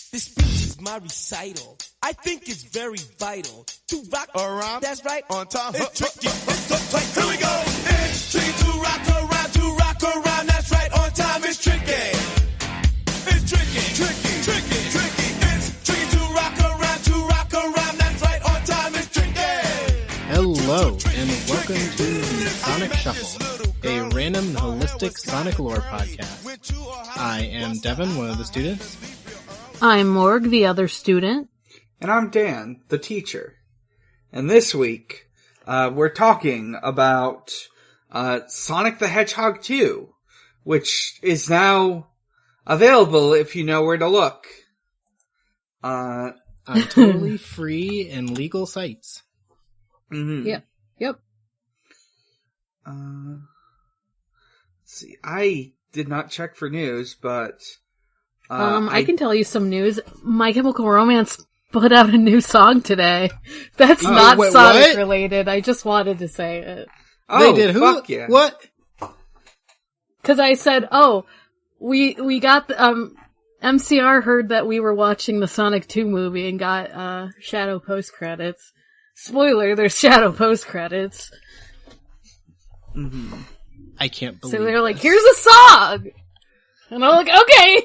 This speech is my recital. I think it's very vital to rock around. That's right. On time. It's tricky. Here we go. It's tricky to rock around. To rock around. That's right. On time. It's tricky. It's tricky. Tricky. Tricky. Tricky. It's tricky to rock around. To rock around. That's right. On time. It's tricky. Hello, and welcome to the Sonic Shuffle, a random holistic Sonic lore podcast. I am Devon, one of the students. I'm Morg, the other student. And I'm Dan, the teacher. And this week, we're talking about Sonic the Hedgehog 2, which is now available if you know where to look. On totally free and legal sites. Mm-hmm. Yep. Let's see, I did not check for news, but... I can tell you some news. My Chemical Romance put out a new song today. That's not Sonic related. I just wanted to say it. Oh, they did. Fuck yeah. What? Because I said, we got MCR heard that we were watching the Sonic 2 movie and got shadow post credits. Spoiler: there's shadow post credits. Mm-hmm. I can't believe. So they're like, "Here's a song," and I'm like, "Okay."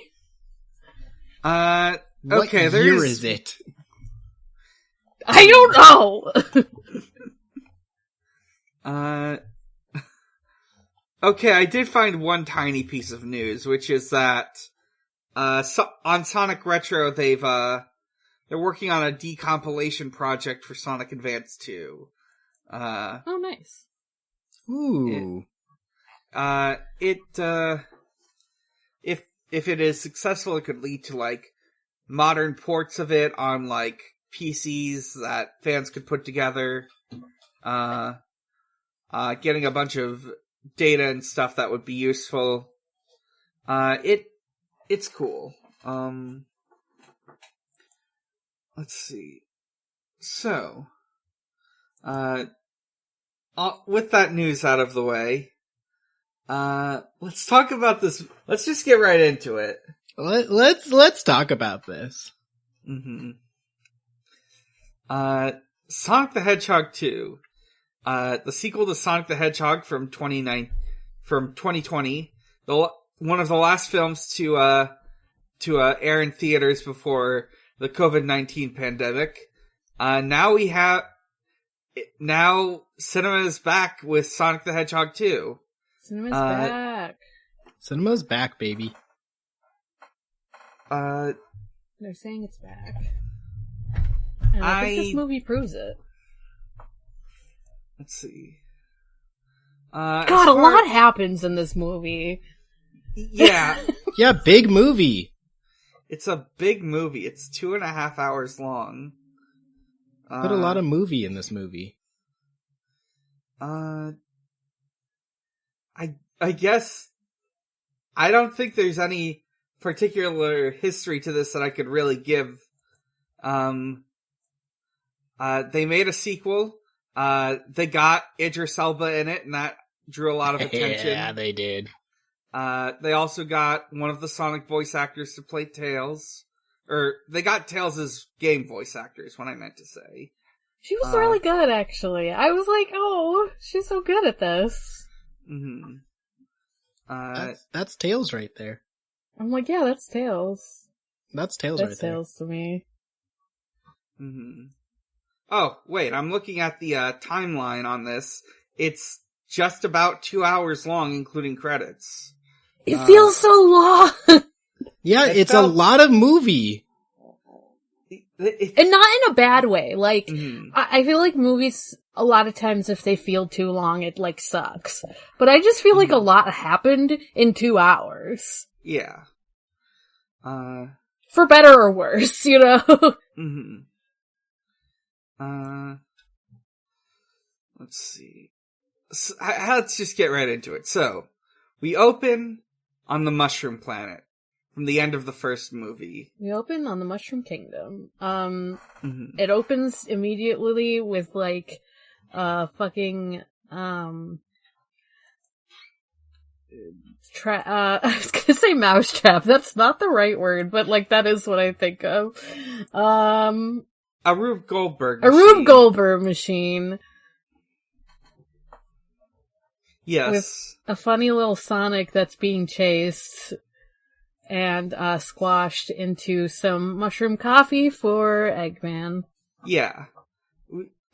What year is it? I don't know. Okay, I did find one tiny piece of news, which is that, on Sonic Retro, they're working on a decompilation project for Sonic Advance 2. Oh, nice. Ooh. If it is successful, it could lead to, like, modern ports of it on, like, PCs that fans could put together. Getting a bunch of data and stuff that would be useful. It's cool. Let's see. So, with that news out of the way, let's talk about this. Let's just get right into it. Let's talk about this. Mm-hmm. Sonic the Hedgehog 2, the sequel to Sonic the Hedgehog from 2020, one of the last films to air in theaters before the COVID-19 pandemic. Now cinema is back with Sonic the Hedgehog 2. Cinema's back. Cinema's back, baby. They're saying it's back. And I think this movie proves it. Let's see. God, a lot happens in this movie. Yeah. Yeah, big movie. It's a big movie. It's 2.5 hours long. Put a lot of movie in this movie. I guess I don't think there's any particular history to this that I could really give. They made a sequel. They got Idris Elba in it, and that drew a lot of attention. Yeah, they did. They also got one of the Sonic voice actors to play Tails. Or, they got Tails' game voice actors, what I meant to say. She was really good, actually. I was like, oh, she's so good at this. Mm-hmm. That's Tails right there. I'm like, yeah, that's Tails. That's Tails right there. That's Tails to me. Mm-hmm. Oh, wait, I'm looking at the timeline on this. It's just about 2 hours long, including credits. It feels so long! Yeah, it's a lot of movie. And not in a bad way. Like, I feel like movies, a lot of times, if they feel too long, it, like, sucks. But I just feel like a lot happened in 2 hours. Yeah. For better or worse, you know? Mm-hmm. Let's see. So, let's just get right into it. So, we open on the Mushroom Planet from the end of the first movie. We open on the Mushroom Kingdom. It opens immediately with, like, fucking, I was gonna say mousetrap. That's not the right word, but like that is what I think of. A Rube Goldberg A machine. Rube Goldberg machine. Yes. With a funny little Sonic that's being chased and squashed into some mushroom coffee for Eggman. Yeah.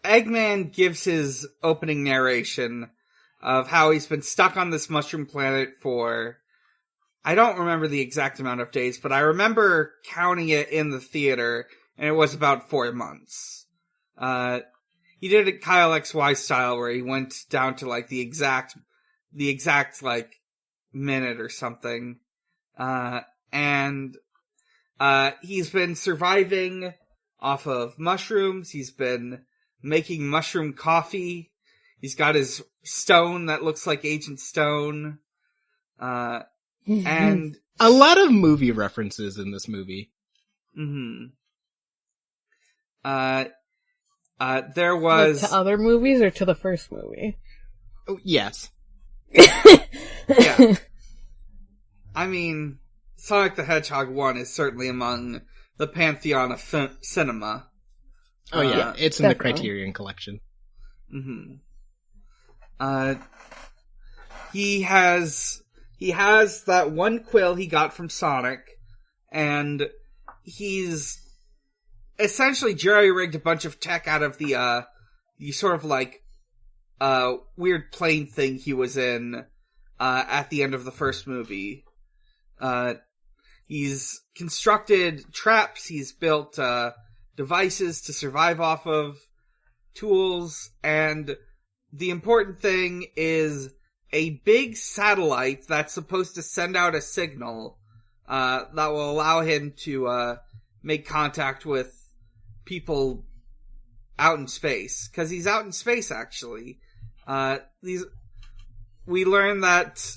Eggman gives his opening narration of how he's been stuck on this mushroom planet for, I don't remember the exact amount of days, but I remember counting it in the theater, and it was about 4 months. He did it Kyle XY style, where he went down to like the exact like minute or something. And he's been surviving off of mushrooms. He's been making mushroom coffee. He's got his stone that looks like Agent Stone. And a lot of movie references in this movie. There was... Like to other movies or to the first movie? Oh, yes. Yeah. I mean, Sonic the Hedgehog 1 is certainly among the pantheon of cinema. Oh yeah, it's in definitely. the Criterion Collection. He has that one quill he got from Sonic, and he's essentially jerry-rigged a bunch of tech out of the sort of like weird plane thing he was in at the end of the first movie. He's constructed traps, he's built devices to survive off of, tools, and the important thing is a big satellite that's supposed to send out a signal that will allow him to make contact with people out in space. 'Cause he's out in space, actually. We learn that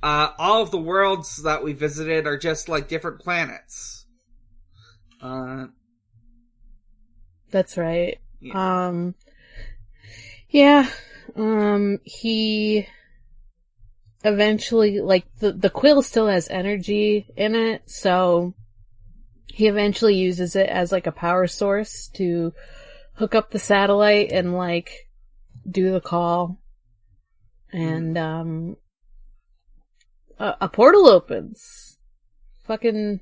all of the worlds that we visited are just like different planets. That's right. Yeah. He eventually, like, the quill still has energy in it, so he eventually uses it as, like, a power source to hook up the satellite and, like, do the call. And, a portal opens. Fucking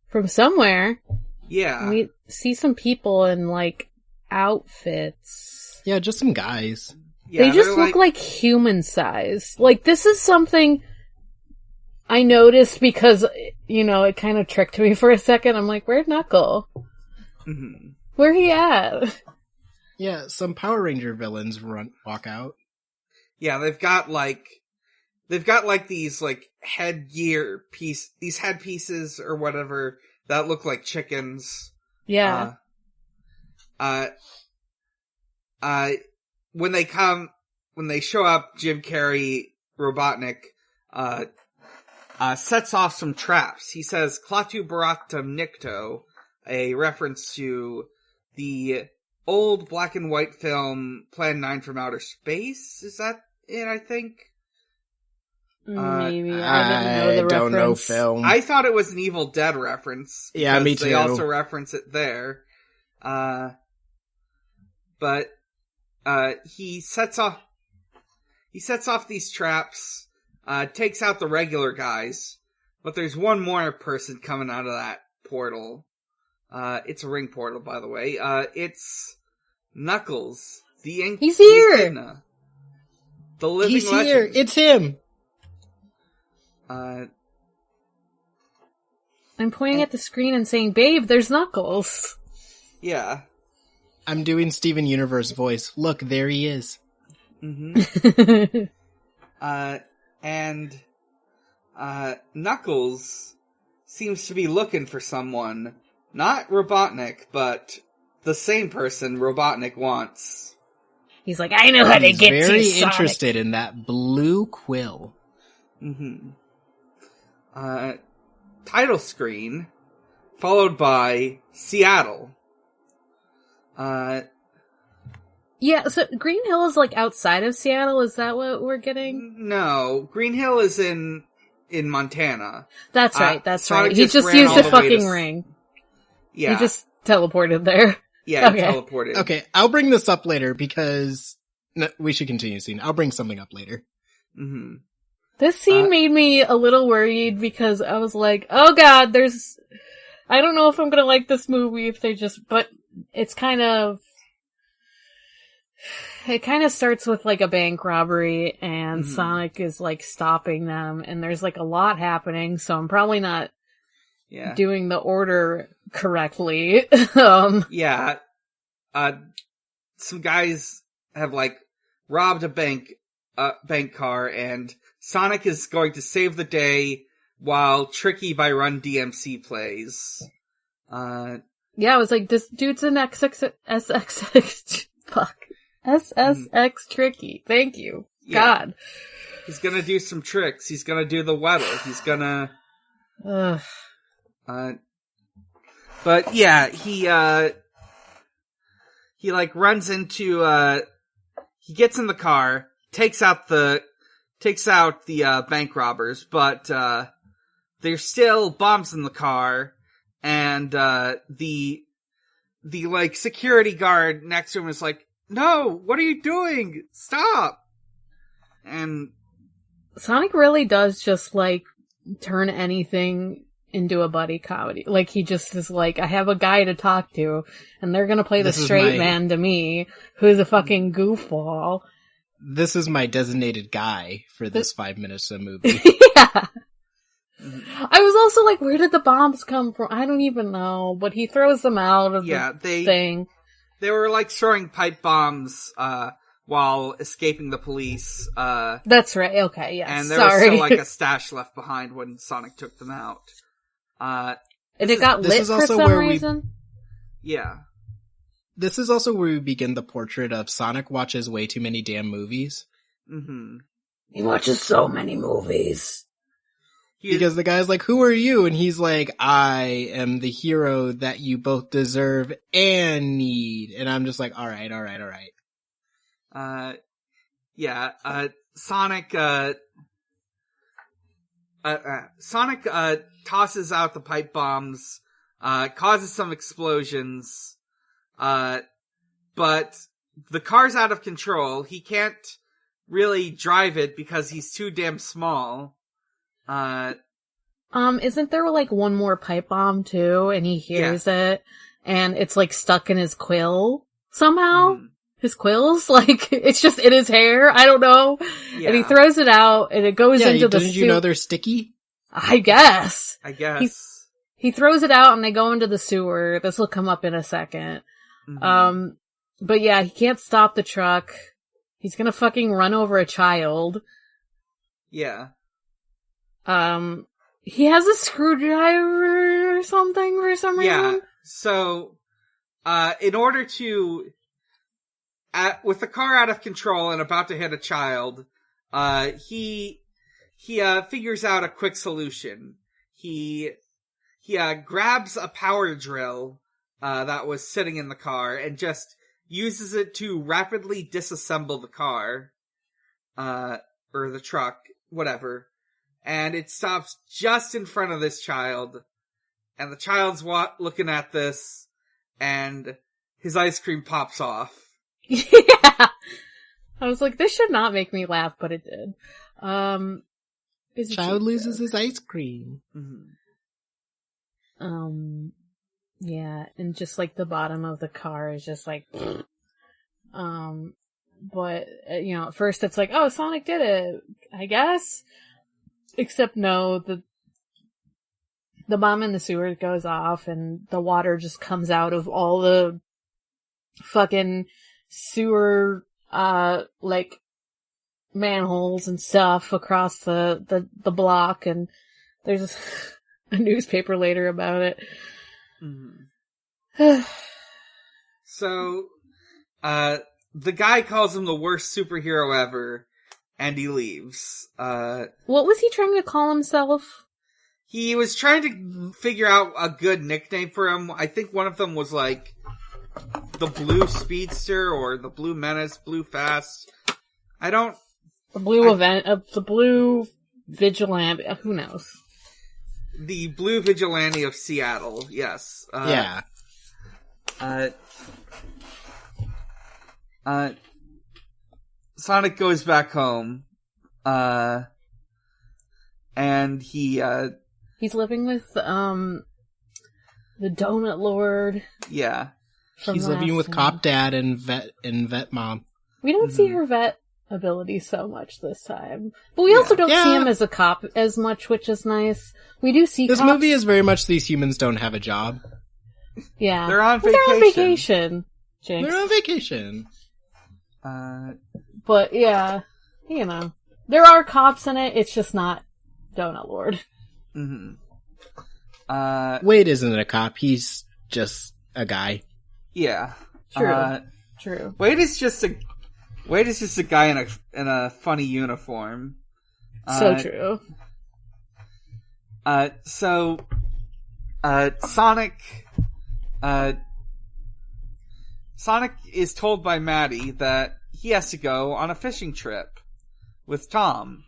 from somewhere. Yeah. We see some people in, like, outfits. Yeah, just some guys. Yeah, they just they're look like human size. Like, this is something I noticed because, you know, it kind of tricked me for a second. I'm like, where'd Knuckle? Where he at? Yeah, some Power Ranger villains walk out. Yeah, they've got like these like these headpieces or whatever that look like chickens. Yeah. When they show up, Jim Carrey, Robotnik, sets off some traps. He says, Klaatu Baratam Nikto, a reference to the old black and white film Plan 9 from Outer Space. Is that it, I think? Maybe. I don't know film. I thought it was an Evil Dead reference. Yeah, me too. They also reference it there. But he sets off these traps, takes out the regular guys, but there's one more person coming out of that portal. It's a ring portal, by the way. It's Knuckles, He's here! Echidna, the living He's legend. here! It's him! I'm pointing at the screen and saying, babe, there's Knuckles. Yeah. I'm doing Steven Universe voice. Look, there he is. And Knuckles seems to be looking for someone. Not Robotnik, but the same person Robotnik wants. He's like, I know how to He's get to you, very Sonic. interested in that blue quill. Title screen, followed by Seattle. Yeah, so Green Hill is, like, outside of Seattle? Is that what we're getting? No, Green Hill is in Montana. That's right, that's Sonic right. He just used a fucking ring. Yeah. He just teleported there. Yeah, okay. Teleported. Okay, I'll bring this up later because we should continue scene. I'll bring something up later. Mm-hmm. This scene made me a little worried because I was like, oh god, I don't know if I'm gonna like this movie if they but it's it kind of starts with like a bank robbery and Sonic is like stopping them and there's like a lot happening, so I'm probably not doing the order correctly. Yeah. Some guys have like robbed a bank car and Sonic is going to save the day while Tricky by Run DMC plays. Yeah, I was like, this dude's an SSX Tricky. Thank you. Yeah. God. He's gonna do some tricks. He's gonna do the Weddle. He's gonna... but yeah, he like runs into, he gets in the car, takes out the bank robbers, but, there's still bombs in the car, and, the like security guard next to him is like, no, what are you doing? Stop! And Sonic really does just like turn anything into a buddy comedy. Like, he just is like, I have a guy to talk to, and they're gonna play the straight man to me, who's a fucking goofball. This is my designated guy for this 5 minutes of movie. Yeah. I was also like, where did the bombs come from? I don't even know, but he throws them out of the thing. They were like throwing pipe bombs, while escaping the police. That's right, okay, yeah, and there was still like a stash left behind when Sonic took them out. And it got lit for some reason? Yeah. This is also where we begin the portrait of Sonic watches way too many damn movies. Mm-hmm. He watches so many movies. Because the guy's like, who are you? And he's like, I am the hero that you both deserve and need. And I'm just like, alright. Sonic tosses out the pipe bombs, causes some explosions, but the car's out of control. He can't really drive it because he's too damn small. Isn't there like one more pipe bomb too, and he hears it, and it's like stuck in his quill somehow? His quills? Like, it's just in his hair? I don't know. Yeah. And he throws it out, and it goes into the didn't you know they're sticky? I guess. He throws it out, and they go into the sewer. This will come up in a second. Mm-hmm. But yeah, he can't stop the truck. He's gonna fucking run over a child. Yeah. He has a screwdriver or something for some reason. Yeah. So, in order to, with the car out of control and about to hit a child, he figures out a quick solution. He grabs a power drill, that was sitting in the car and just uses it to rapidly disassemble the car, or the truck, whatever. And it stops just in front of this child. And the child's looking at this, and his ice cream pops off. Yeah! I was like, this should not make me laugh, but it did. Child loses his ice cream. Mm-hmm. Yeah, and just like the bottom of the car is just like, but, you know, at first it's like, oh, Sonic did it, I guess. Except no, the bomb in the sewer goes off and the water just comes out of all the fucking sewer, like, manholes and stuff across the block, and there's a newspaper later about it. Mm-hmm. So, the guy calls him the worst superhero ever, and he leaves. What was he trying to call himself? He was trying to figure out a good nickname for him. I think one of them was like, the Blue Speedster or the Blue Menace, Blue Fast. The Blue Vigilante, who knows? The Blue Vigilante of Seattle, yes. Sonic goes back home, and he's living with, the Donut Lord. Yeah. He's living with Cop Dad and Vet Mom. We don't see her vet ability so much this time. But we also don't see him as a cop as much, which is nice. We do see this cops. movie is very much these humans don't have a job. Yeah. They're on vacation. They're on vacation, Jinx. They're on vacation. But yeah, you know. There are cops in it, it's just not Donut Lord. Mm-hmm. Wade isn't a cop, he's just a guy. Yeah. True. Wade is just a guy in a funny uniform. So true. Sonic is told by Maddie that he has to go on a fishing trip with Tom.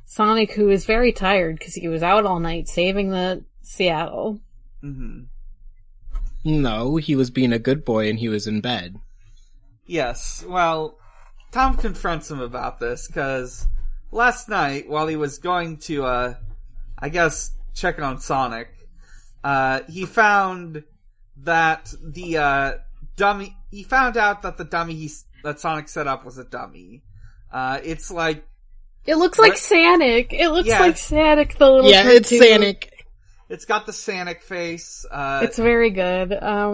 Sonic, who is very tired because he was out all night saving the Seattle. Mm-hmm. No, he was being a good boy and he was in bed. Yes, well, Tom confronts him about this, because last night, while he was going to, I guess, check on Sonic, he found that the dummy that Sonic set up was a dummy. It's like... It looks like Sonic. It looks like Sonic, the little cartoon. It's Sonic. It's got the Sonic face. It's very good. I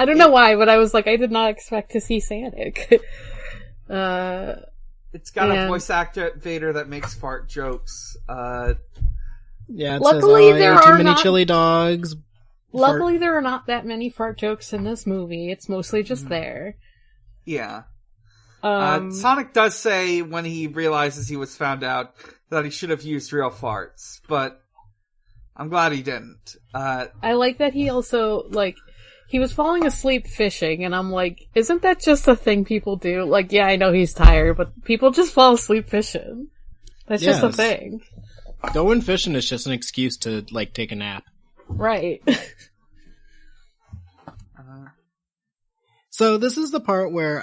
don't know why, but I was like, I did not expect to see Sonic. It's got a voice activator that makes fart jokes. Luckily, there are too many chili dogs. Luckily, there are not that many fart jokes in this movie. It's mostly just there. Yeah. Sonic does say when he realizes he was found out that he should have used real farts, but I'm glad he didn't. I like that he also, he was falling asleep fishing, and I'm like, isn't that just a thing people do? Like, yeah, I know he's tired, but people just fall asleep fishing. That's just a thing. Going fishing is just an excuse to, take a nap. Right. So this is the part where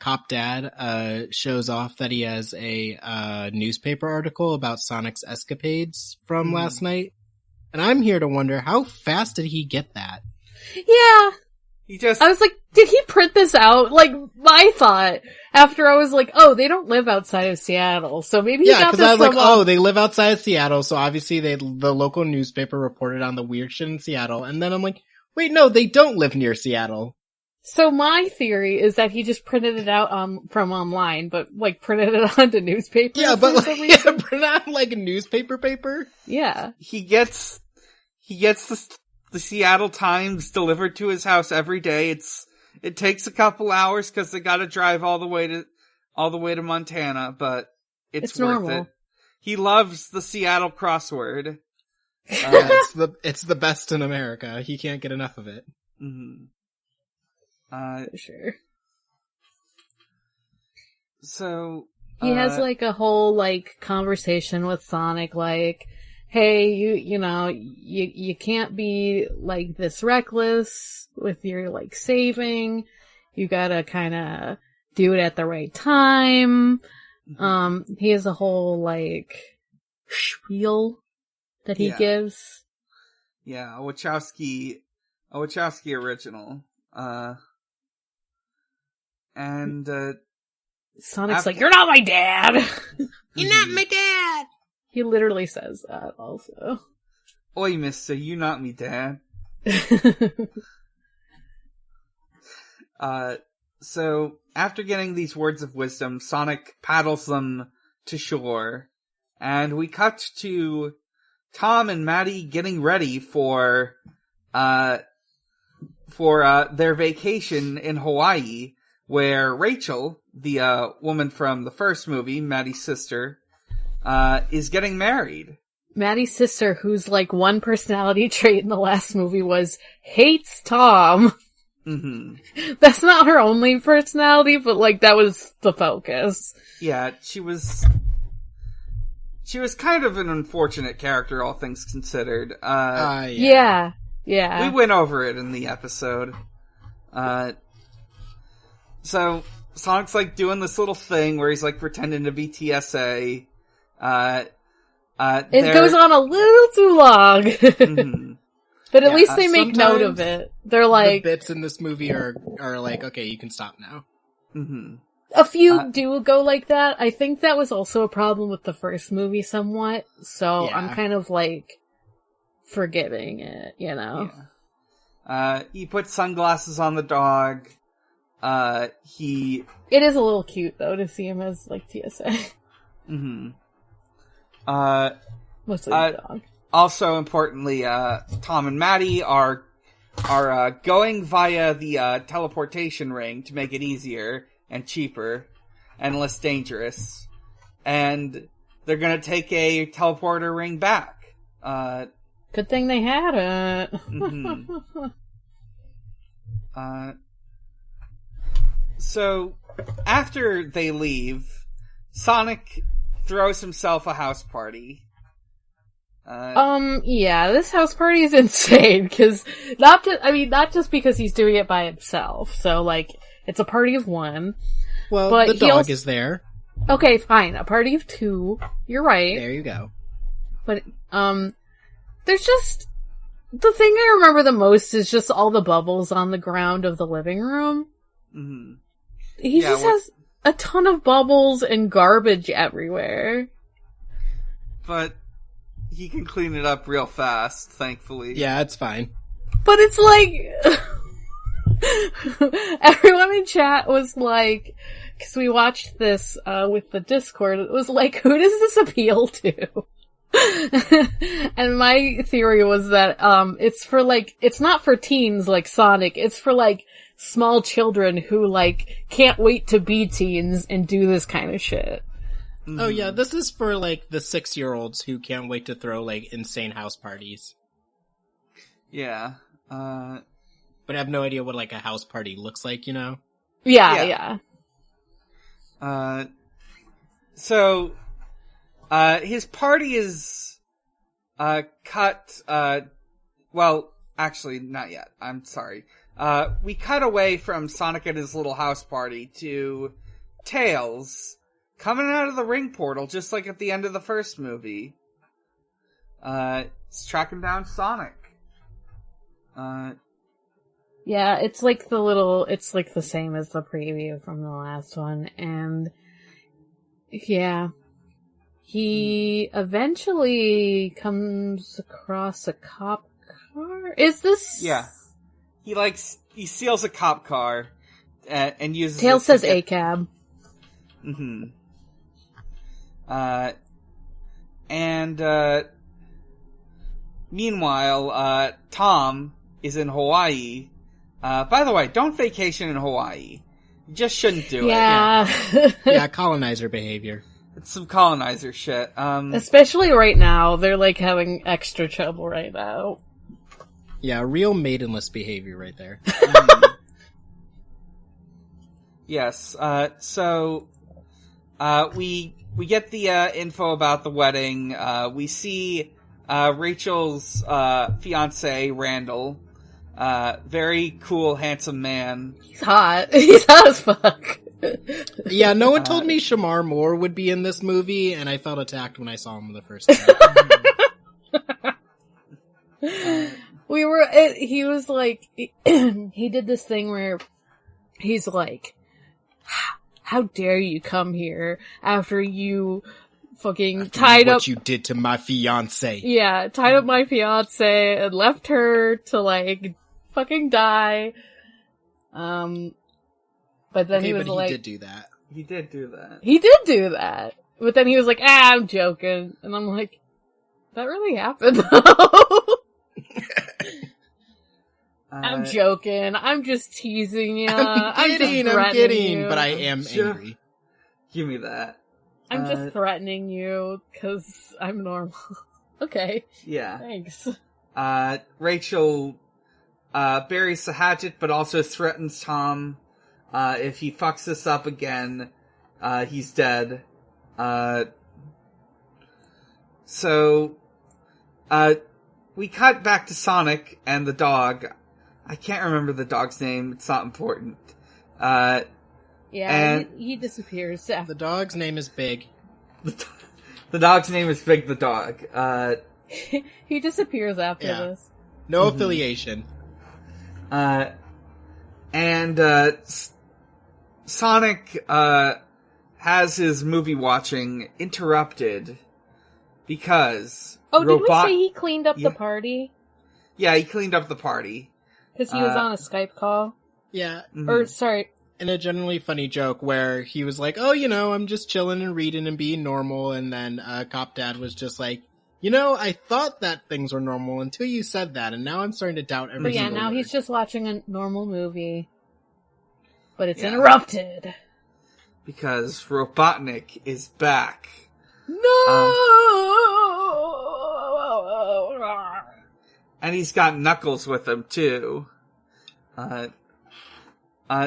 Cop Dad shows off that he has a newspaper article about Sonic's escapades from last night. And I'm here to wonder, how fast did he get that? Yeah. I was like, did he print this out? My thought, after I was like, oh, they don't live outside of Seattle, so maybe he got this from... because I was they live outside of Seattle, so obviously the local newspaper reported on the weird shit in Seattle, and then I'm like, wait, no, they don't live near Seattle. So my theory is that he just printed it out from online, but printed it onto newspaper. Yeah, but print out newspaper paper. Yeah, he gets the Seattle Times delivered to his house every day. It takes a couple hours because they got to drive all the way to Montana, but it's worth normal. it. He loves the Seattle crossword. It's the best in America. He can't get enough of it. Mm-hmm. For sure. So he has a whole conversation with Sonic, hey, you can't be this reckless with your saving. You gotta kinda do it at the right time. He has a whole spiel that he gives. Yeah, a Wachowski original. And Sonic's you're not my dad! You're not my dad! He literally says that also. Oi, mister, you not me dad. So, after getting these words of wisdom, Sonic paddles them to shore, and we cut to Tom and Maddie getting ready for their vacation in Hawaii, where Rachel, the woman from the first movie, Maddie's sister, is getting married. Maddie's sister, whose, like, one personality trait in the last movie was hates Tom. Mm-hmm. That's not her only personality, but, like, that was the focus. Yeah, she was kind of an unfortunate character, all things considered. Yeah. We went over it in the episode. So, Sonic's, like, doing this little thing where he's, like, pretending to be TSA. It goes on a little too long. Mm-hmm. But at least they make note of it. They're like... The bits in this movie are like, okay, you can stop now. Mm-hmm. A few do go like that. I think that was also a problem with the first movie somewhat. So Yeah. I'm kind of, like, forgiving it, you know? Yeah. He puts sunglasses on the dog. It is a little cute, though, to see him as, like, TSA. Mm-hmm. Mostly the dog. Also, importantly, Tom and Maddie are going via the teleportation ring to make it easier and cheaper and less dangerous. And they're gonna take a teleporter ring back. Good thing they had it. Mm-hmm. So, after they leave, Sonic throws himself a house party. Yeah, this house party is insane, cause not just because he's doing it by himself, so, like, it's a party of one. Well, but the dog is there. Okay, fine, a party of two, you're right. There you go. But, there's just, the thing I remember the most is just all the bubbles on the ground of the living room. Mm-hmm. He has a ton of bubbles and garbage everywhere. But he can clean it up real fast, thankfully. Yeah, it's fine. But it's like... Everyone in chat was like... Because we watched this with the Discord, it was like, who does this appeal to? And my theory was that it's for, like... It's not for teens like Sonic, it's for, like, small children who, like, can't wait to be teens and do this kind of shit. Mm-hmm. Oh yeah, this is for, like, the 6-year-olds who can't wait to throw, like, insane house parties. Yeah. But have no idea what, like, a house party looks like, you know? Yeah. So, his party is, cut, well, actually, not yet. I'm sorry. We cut away from Sonic at his little house party to Tails coming out of the ring portal, just like at the end of the first movie. It's tracking down Sonic. Yeah, it's like the same as the preview from the last one, and yeah. He eventually comes across a cop car? Is this? Yeah. He steals a cop car, and uses Tails says A-cab. Mm-hmm. Meanwhile, Tom is in Hawaii. By the way, don't vacation in Hawaii. You just shouldn't do it. Yeah, colonizer behavior. It's some colonizer shit. Especially right now. They're, like, having extra trouble right now. Yeah, real maidenless behavior right there. Yes, so, we get the, info about the wedding. We see, Rachel's, fiance, Randall. Very cool, handsome man. He's hot. He's hot as fuck. Yeah, no one told me Shamar Moore would be in this movie, and I felt attacked when I saw him the first time. He was like, he did this thing where he's like, how dare you come here after you fucking tied up what you did to my fiance. Yeah, tied up my fiance and left her to, like, fucking die. But then he was like... he did do that. He did do that. He did do that. But then he was like, I'm joking. And I'm like, that really happened, though. I'm joking. I'm just teasing you. I'm kidding, but I am angry. Give me that. I'm just threatening you, cause I'm normal. Okay. Yeah. Thanks. Rachel buries the hatchet, but also threatens Tom. If he fucks this up again, he's dead. So, we cut back to Sonic and the dog. I can't remember the dog's name. It's not important. Yeah, and he disappears. The dog's name is Big. The dog's name is Big the dog. He disappears after this. No affiliation. Sonic has his movie watching interrupted because did we say he cleaned up the party? Yeah, he cleaned up the party. Because he was on a Skype call? Yeah. Or, sorry. In a generally funny joke where he was like, oh, I'm just chilling and reading and being normal, and then Cop Dad was just like, I thought that things were normal until you said that, and now I'm starting to doubt every But yeah, single now word. he's just watching a normal movie. But it's interrupted. Because Robotnik is back. No! And he's got Knuckles with him, too.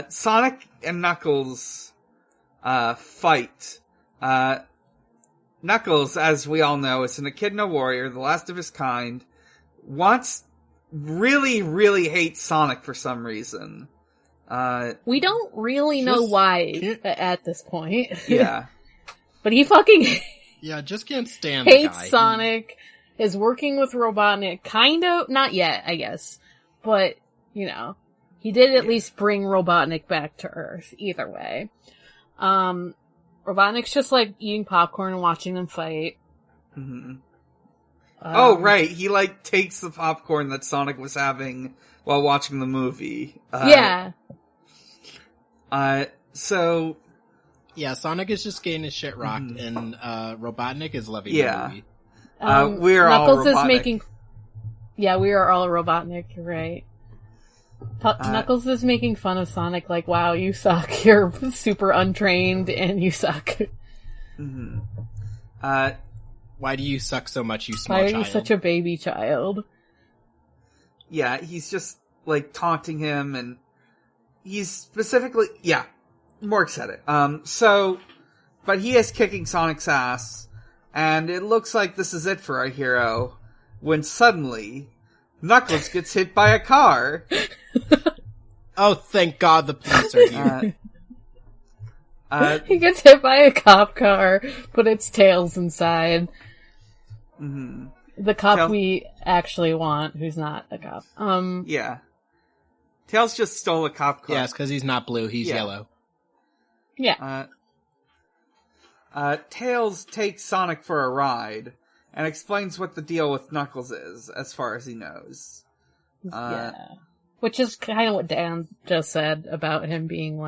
Sonic and Knuckles fight. Knuckles, as we all know, is an Echidna warrior, the last of his kind, really, really hates Sonic for some reason. We don't really know why at this point. Yeah. But he fucking Yeah, just can't stand the hates guy. Sonic, is working with Robotnik, kind of, not yet, I guess. But, he did at least bring Robotnik back to Earth, either way. Robotnik's just like eating popcorn and watching them fight. Mm-hmm. Right, he takes the popcorn that Sonic was having while watching the movie. Yeah. So... Yeah, Sonic is just getting his shit rocked, and Robotnik is loving the movie. We're Knuckles all Robotnik. is making... Yeah, we are all Robotnik, you're right. Knuckles is making fun of Sonic, like, wow, you suck, you're super untrained, and you suck. Mm-hmm. Why do you suck so much, you small Why are child? you such a baby child? Yeah, he's just, taunting him, and he's specifically... Yeah, Morg said it. But he is kicking Sonic's ass, and it looks like this is it for our hero, when suddenly, Knuckles gets hit by a car. Oh, thank God the police are here. He gets hit by a cop car, but it's Tails inside. Mm-hmm. The cop we actually want, who's not a cop. Yeah. Tails just stole a cop car. Yes, because he's not blue, he's yellow. Yeah. Tails takes Sonic for a ride, and explains what the deal with Knuckles is, as far as he knows. Yeah. Which is kind of what Dan just said about him being,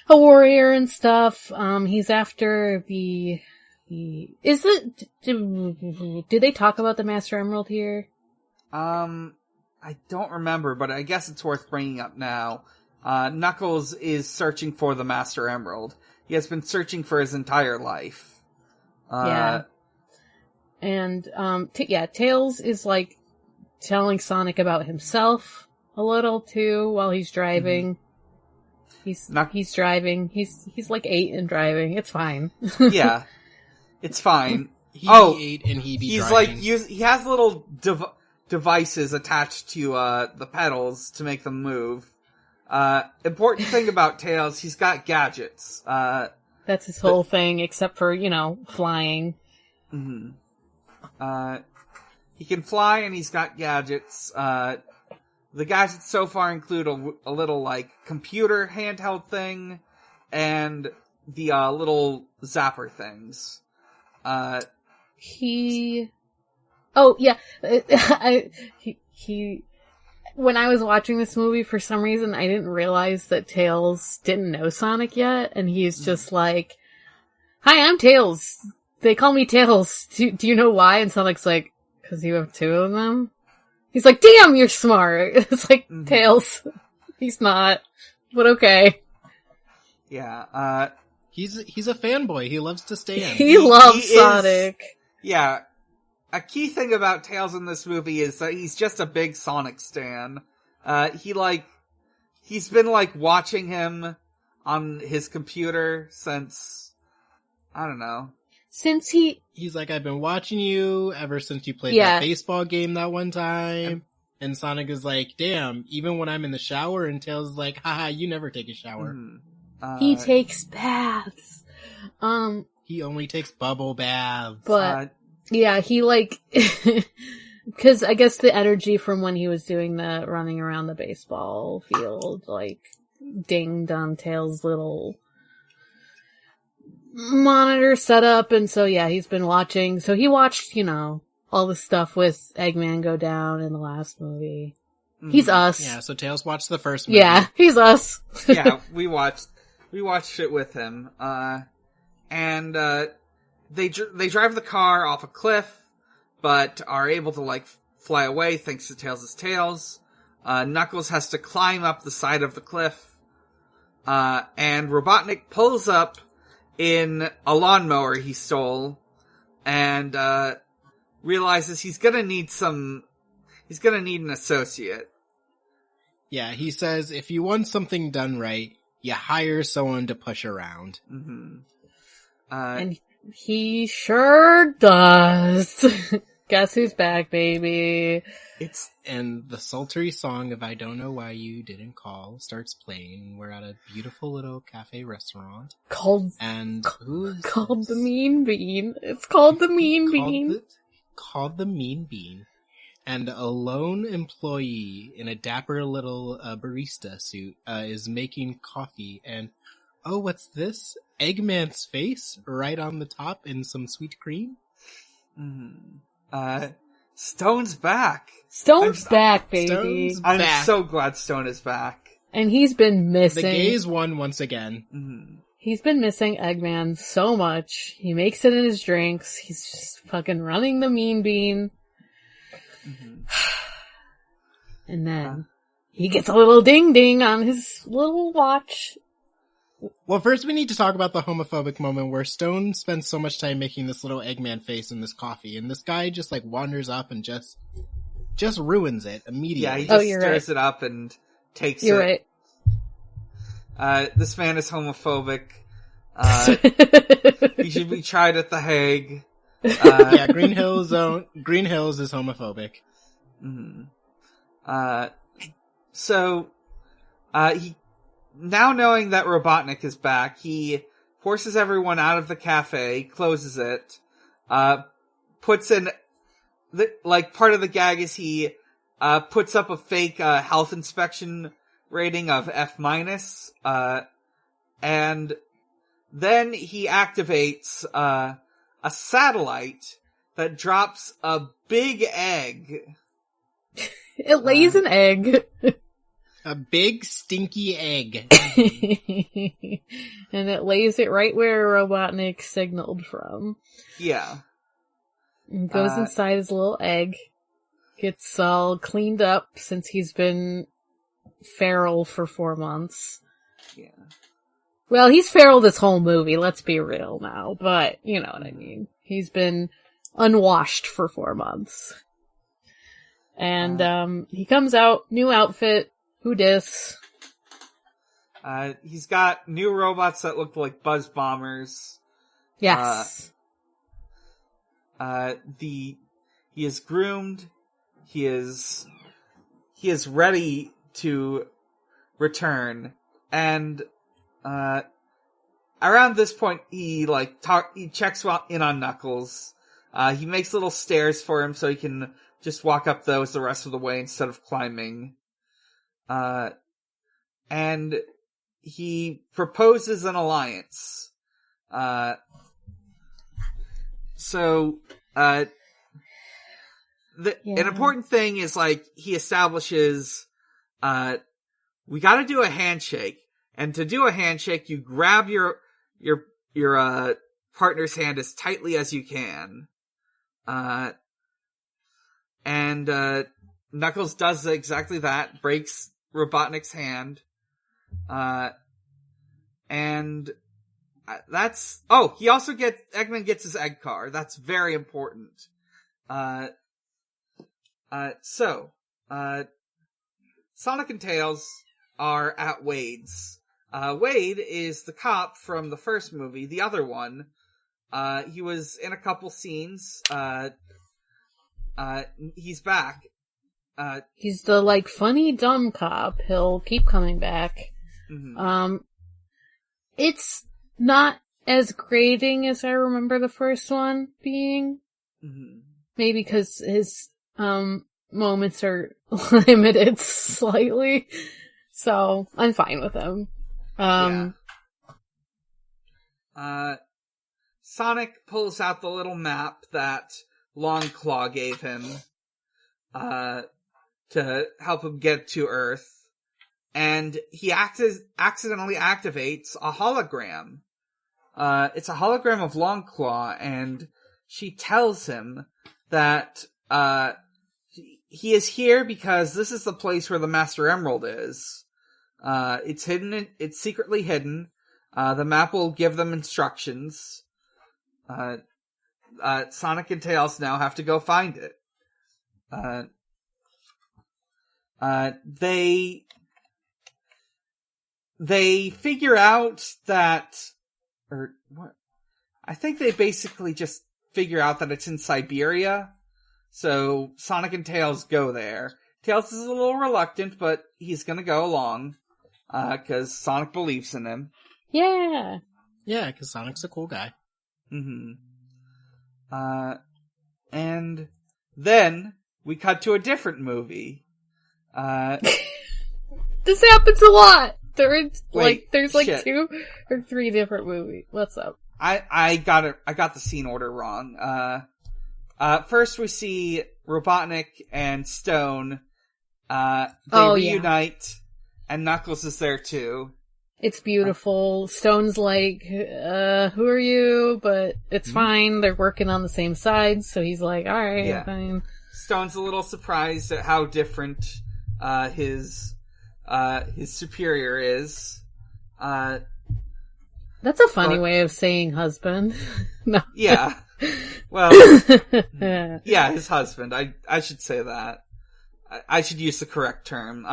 a warrior and stuff. He's after did they talk about the Master Emerald here? I don't remember, but I guess it's worth bringing up now. Knuckles is searching for the Master Emerald. He has been searching for his entire life. Yeah. And, Tails is, telling Sonic about himself a little, too, while he's driving. Mm-hmm. He's driving. He's 8 and driving. It's fine. Yeah. It's fine. He be 8 and he be driving. He has little devices attached to, the pedals to make them move. Important thing about Tails, he's got gadgets. That's his whole thing, except for, flying. Mm-hmm. He can fly and he's got gadgets. The gadgets so far include a little, computer handheld thing and the, little zapper things. When I was watching this movie, for some reason, I didn't realize that Tails didn't know Sonic yet, and he's just like, hi, I'm Tails. They call me Tails. Do you know why? And Sonic's like, because you have 2 of them? He's like, damn, you're smart. It's like, Tails. He's not. But okay. Yeah, He's a fanboy. He loves to stand. He loves Sonic. Yeah. a key thing about Tails in this movie is that he's just a big Sonic stan. He's been watching him on his computer since, I don't know. Since He's like, I've been watching you ever since you played that baseball game that one time. And Sonic is like, damn, even when I'm in the shower, and Tails is like, haha, you never take a shower. he takes baths. He only takes bubble baths. But, yeah, he because I guess the energy from when he was doing the running around the baseball field, dinged on Tails' little monitor setup, and so yeah, he's been watching. So he watched, all the stuff with Eggman go down in the last movie. He's us. Yeah, so Tails watched the first movie. Yeah, he's us. Yeah, we watched it with him. And they drive the car off a cliff, but are able to fly away thanks to Tails' tails. Knuckles has to climb up the side of the cliff. And Robotnik pulls up in a lawnmower he stole, and realizes he's gonna need an associate. Yeah, he says if you want something done right, you hire someone to push around. Mm-hmm. And he sure does. Guess who's back, baby? And the sultry song of I Don't Know Why You Didn't Call starts playing. We're at a beautiful little cafe restaurant. Called the Mean Bean. It's called the Mean Bean. Called the Mean Bean. And a lone employee in a dapper little barista suit is making coffee. And, oh, what's this? Eggman's face right on the top in some sweet cream? Stone's back. Stone's back, baby. I'm so glad Stone is back. And he's been missing. The gays won once again. Mm-hmm. He's been missing Eggman so much. He makes it in his drinks. He's just fucking running the Mean Bean. Mm-hmm. And then he gets a little ding-ding on his little watch. Well, first we need to talk about the homophobic moment where Stone spends so much time making this little Eggman face in this coffee, and this guy just wanders up and just ruins it immediately. Yeah, he just stirs it up and takes You're it. right. This man is homophobic. He should be tried at The Hague. Yeah, Green Hills is homophobic. Mm-hmm. So, he, now knowing that Robotnik is back, he forces everyone out of the cafe, closes it, puts in, part of the gag is he, puts up a fake, health inspection rating of F-, and then he activates, a satellite that drops a big egg. It lays an egg. A big, stinky egg. And it lays it right where Robotnik signaled from. Yeah. And goes inside his little egg. Gets all cleaned up since he's been feral for 4 months. Yeah. Well, he's feral this whole movie, let's be real now. But, you know what I mean. He's been unwashed for 4 months. And, he comes out, new outfit. Who dis? He's got new robots that look like buzz bombers. Yes. He is groomed. He is ready to return. And, around this point, he checks in on Knuckles. He makes little stairs for him so he can just walk up those the rest of the way instead of climbing. And he proposes an alliance. An important thing is, he establishes, we gotta do a handshake. And to do a handshake, you grab your partner's hand as tightly as you can. And Knuckles does exactly that, breaks Robotnik's hand. And that's, Eggman gets his egg car. That's very important. Sonic and Tails are at Wade's. Wade is the cop from the first movie, the other one. He was in a couple scenes. He's back. He's the, funny dumb cop. He'll keep coming back. Mm-hmm. It's not as grating as I remember the first one being. Mm-hmm. Maybe because his, moments are limited slightly. So, I'm fine with him. Sonic pulls out the little map that Longclaw gave him, to help him get to Earth, and he accidentally activates a hologram. It's a hologram of Longclaw, and she tells him that, he is here because this is the place where the Master Emerald is. It's hidden, it's secretly hidden. The map will give them instructions. Sonic and Tails now have to go find it. They figure out that, or what? I think they basically just figure out that it's in Siberia. So Sonic and Tails go there. Tails is a little reluctant, but he's gonna go along, cause Sonic believes in him. Yeah. Yeah, cause Sonic's a cool guy. Mm-hmm. And then we cut to a different movie. This happens a lot. There's shit. 2 or 3 different movies. What's up? I got the scene order wrong. First we see Robotnik and Stone. They reunite, and Knuckles is there too. It's beautiful. Stone's like, who are you? But it's fine. They're working on the same side, so he's like, alright, fine. Stone's a little surprised at how different, his superior is. That's a funny way of saying husband. No. Yeah. Well, yeah, his husband. I should say that. I should use the correct term.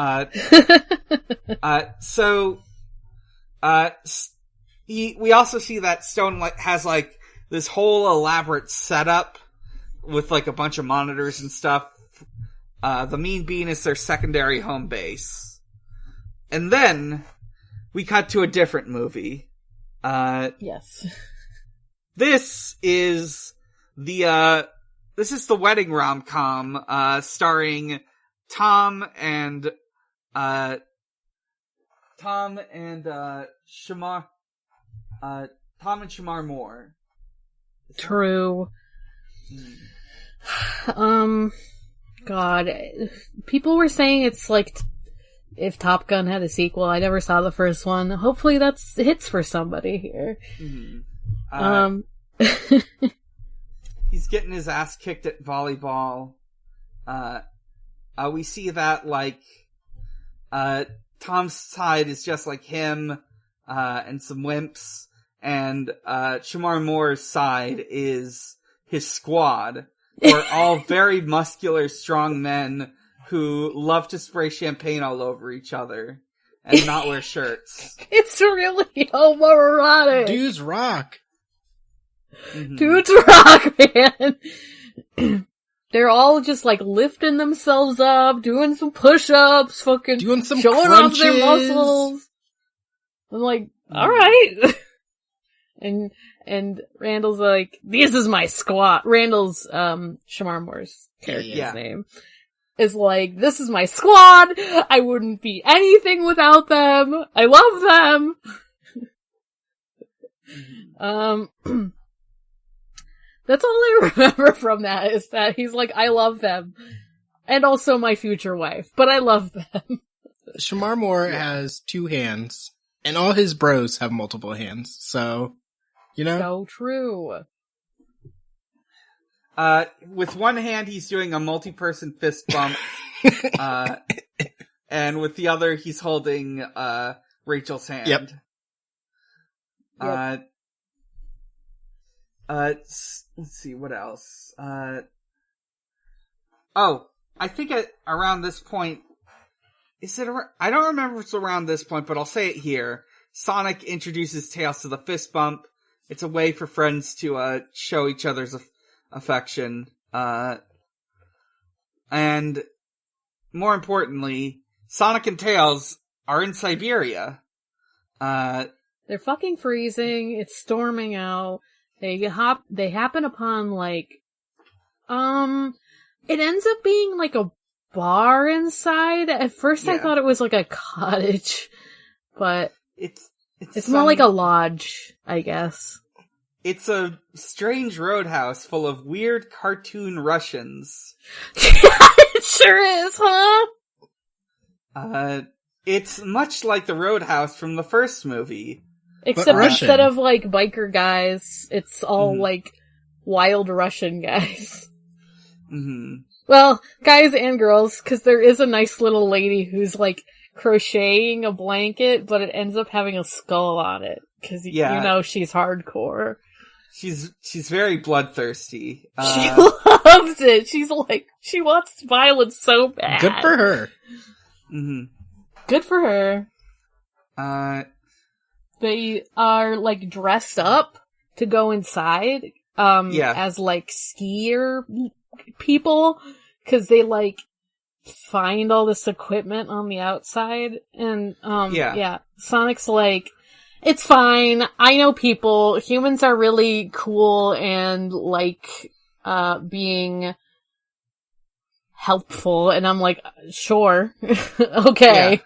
We also see that Stone has this whole elaborate setup with a bunch of monitors and stuff. The Mean Bean is their secondary home base. And then we cut to a different movie. Yes. This is the wedding rom-com, starring Tom and Shamar Moore. True. God. People were saying it's if Top Gun had a sequel. I never saw the first one. Hopefully that's hits for somebody here. Mm-hmm. He's getting his ass kicked at volleyball. We see that Tom's side is just like him, and some wimps, and Shamar Moore's side is his squad, who are all very muscular, strong men who love to spray champagne all over each other and not wear shirts. It's really homoerotic. Dudes rock. Mm-hmm. Dudes rock, man. They're all just lifting themselves up, doing some push-ups, fucking doing some showing crunches. off their muscles. I'm like, alright. And Randall's like, this is my squad. Randall's, Shamar Moore's character's name. Is like, this is my squad. I wouldn't be anything without them. I love them. That's all I remember from that, is that he's like, I love them. And also my future wife, but I love them. Shamar Moore has 2 hands, and all his bros have multiple hands, so, So true. With one hand, he's doing a multi-person fist bump, and with the other, he's holding, Rachel's hand. Yep. Let's see, what else? I think around this point, I don't remember if it's around this point, but I'll say it here. Sonic introduces Tails to the fist bump. It's a way for friends to show each other's affection. And more importantly, Sonic and Tails are in Siberia. They're fucking freezing. It's storming out. They happen upon like, it ends up being like a bar inside. At first I thought it was like a cottage, but it's more like a lodge, I guess. It's a strange roadhouse full of weird cartoon Russians. It sure is, huh? It's much like the roadhouse from the first movie. Except instead of like biker guys, it's all like wild Russian guys. Mm-hmm. Well, guys and girls, because there is a nice little lady who's like crocheting a blanket, but it ends up having a skull on it. Because you know she's hardcore. She's very bloodthirsty. She loves it. She's like, she wants violence so bad. Good for her. Mm-hmm. Good for her. They are like dressed up to go inside. As like skier people, because they like find all this equipment on the outside, and Sonic's like, it's fine, I know people, humans are really cool and like being helpful, and I'm like, sure. Okay.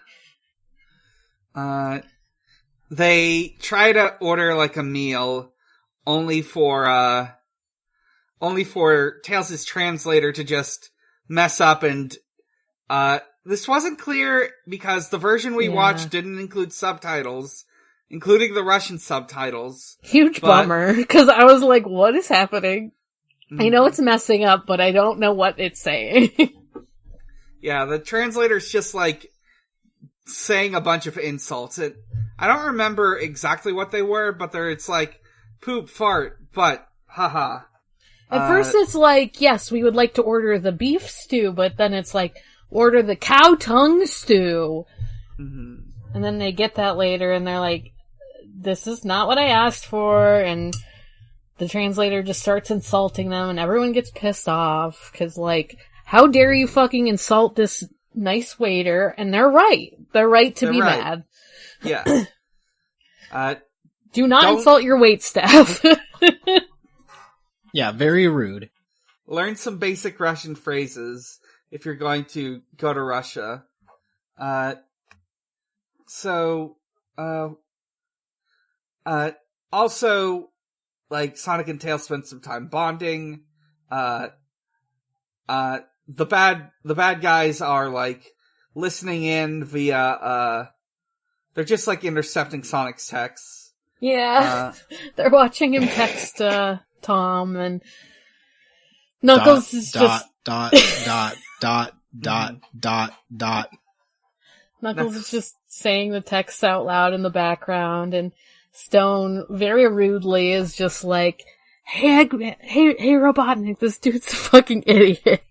They try to order like a meal only for Tails' translator to just mess up, and this wasn't clear because the version we watched didn't include subtitles, including the Russian subtitles. Huge bummer, because I was like, what is happening? I know it's messing up, but I don't know what it's saying. Yeah, the translator's just like saying a bunch of insults. I don't remember exactly what they were, but it's like poop, fart, butt, haha. At first it's like, yes, we would like to order the beef stew, but then it's like, order the cow tongue stew. Mm-hmm. And then they get that later, and they're like, this is not what I asked for, and the translator just starts insulting them, and everyone gets pissed off, cause like, how dare you fucking insult this nice waiter, and they're right. They're right to be mad. Yeah. Do not insult your waitstaff. Yeah, very rude. Learn some basic Russian phrases if you're going to go to Russia. Also, like, Sonic and Tails spend some time bonding. The bad guys are, like, listening in via, they're just, like, intercepting Sonic's texts. Yeah. They're watching him text, Tom, and Knuckles is just... Knuckles is just saying the texts out loud in the background, and Stone, very rudely, is just like, hey, Eggman, hey, Robotnik, this dude's a fucking idiot.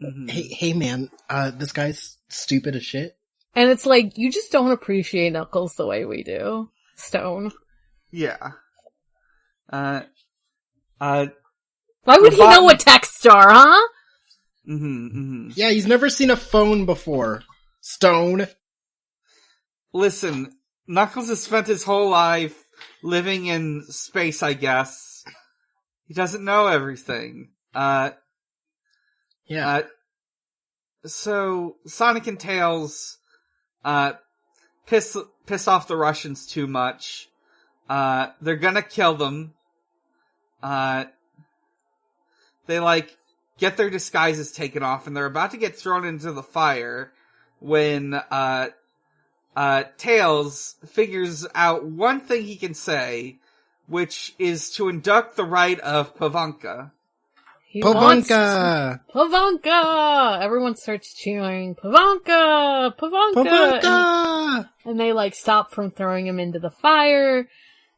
Mm-hmm. Hey, man, this guy's stupid as shit. And it's like, you just don't appreciate Knuckles the way we do, Stone. Yeah. Why would he know what texts are, huh? Mm-hmm, mm-hmm. Yeah, he's never seen a phone before. Stone. Listen, Knuckles has spent his whole life living in space, I guess. He doesn't know everything. Yeah. So, Sonic and Tails, piss off the Russians too much. They're gonna kill them. They, like, get their disguises taken off, and they're about to get thrown into the fire when, Tails figures out one thing he can say, which is to induct the rite of Pavanka. Pavanka! Pavanka! Everyone starts cheering, Pavanka! Pavanka! Pavanka! And they, like, stop from throwing him into the fire.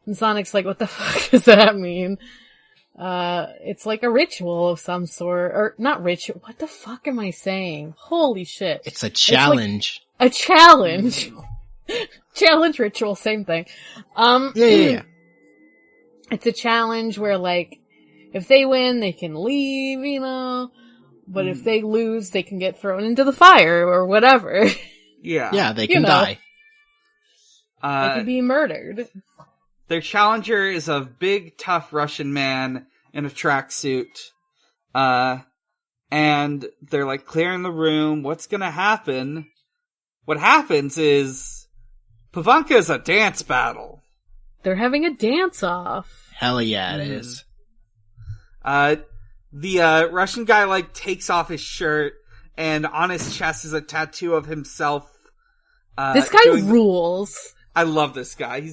And Sonic's like, what the fuck does that mean? it's like a ritual of some sort, or not ritual. What the fuck am I saying? Holy shit. It's a challenge. It's like a challenge. Challenge ritual, same thing. Yeah. It's a challenge where, like, if they win, they can leave, you know, but if they lose, they can get thrown into the fire or whatever. Yeah. Yeah, they can die. They can be murdered. Their challenger is a big, tough Russian man in a tracksuit. And they're like clearing the room. What's gonna happen? What happens is Pavanka is a dance battle. They're having a dance-off. Hell yeah, it is. The Russian guy like takes off his shirt, and on his chest is a tattoo of himself. This guy rules. I love this guy.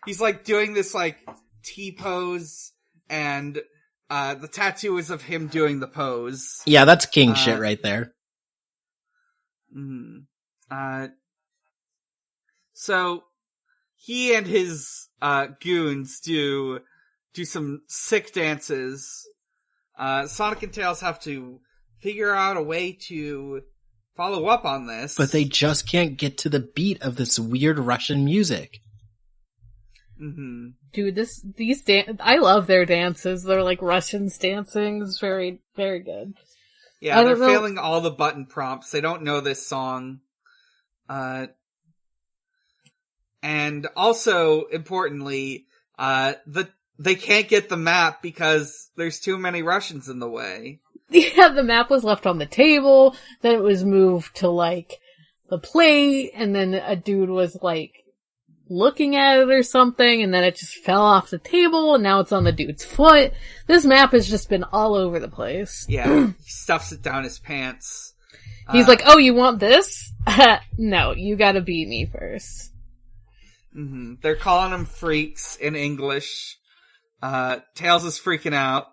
He's like doing this like T-pose, and the tattoo is of him doing the pose. Yeah, that's king shit right there. So he and his goons do some sick dances. Sonic and Tails have to figure out a way to follow up on this. But they just can't get to the beat of this weird Russian music. Mm-hmm. Dude, I love their dances. They're like Russians dancing. It's very, very good. Yeah, they're failing all the button prompts. They don't know this song. And also, importantly, they can't get the map because there's too many Russians in the way. Yeah, the map was left on the table, then it was moved to, like, the plate, and then a dude was, like, looking at it or something, and then it just fell off the table, and now it's on the dude's foot. This map has just been all over the place. Yeah, he stuffs it down his pants. He's like, oh, you want this? No, you gotta beat me first. Mm-hmm. They're calling them freaks in English. Tails is freaking out.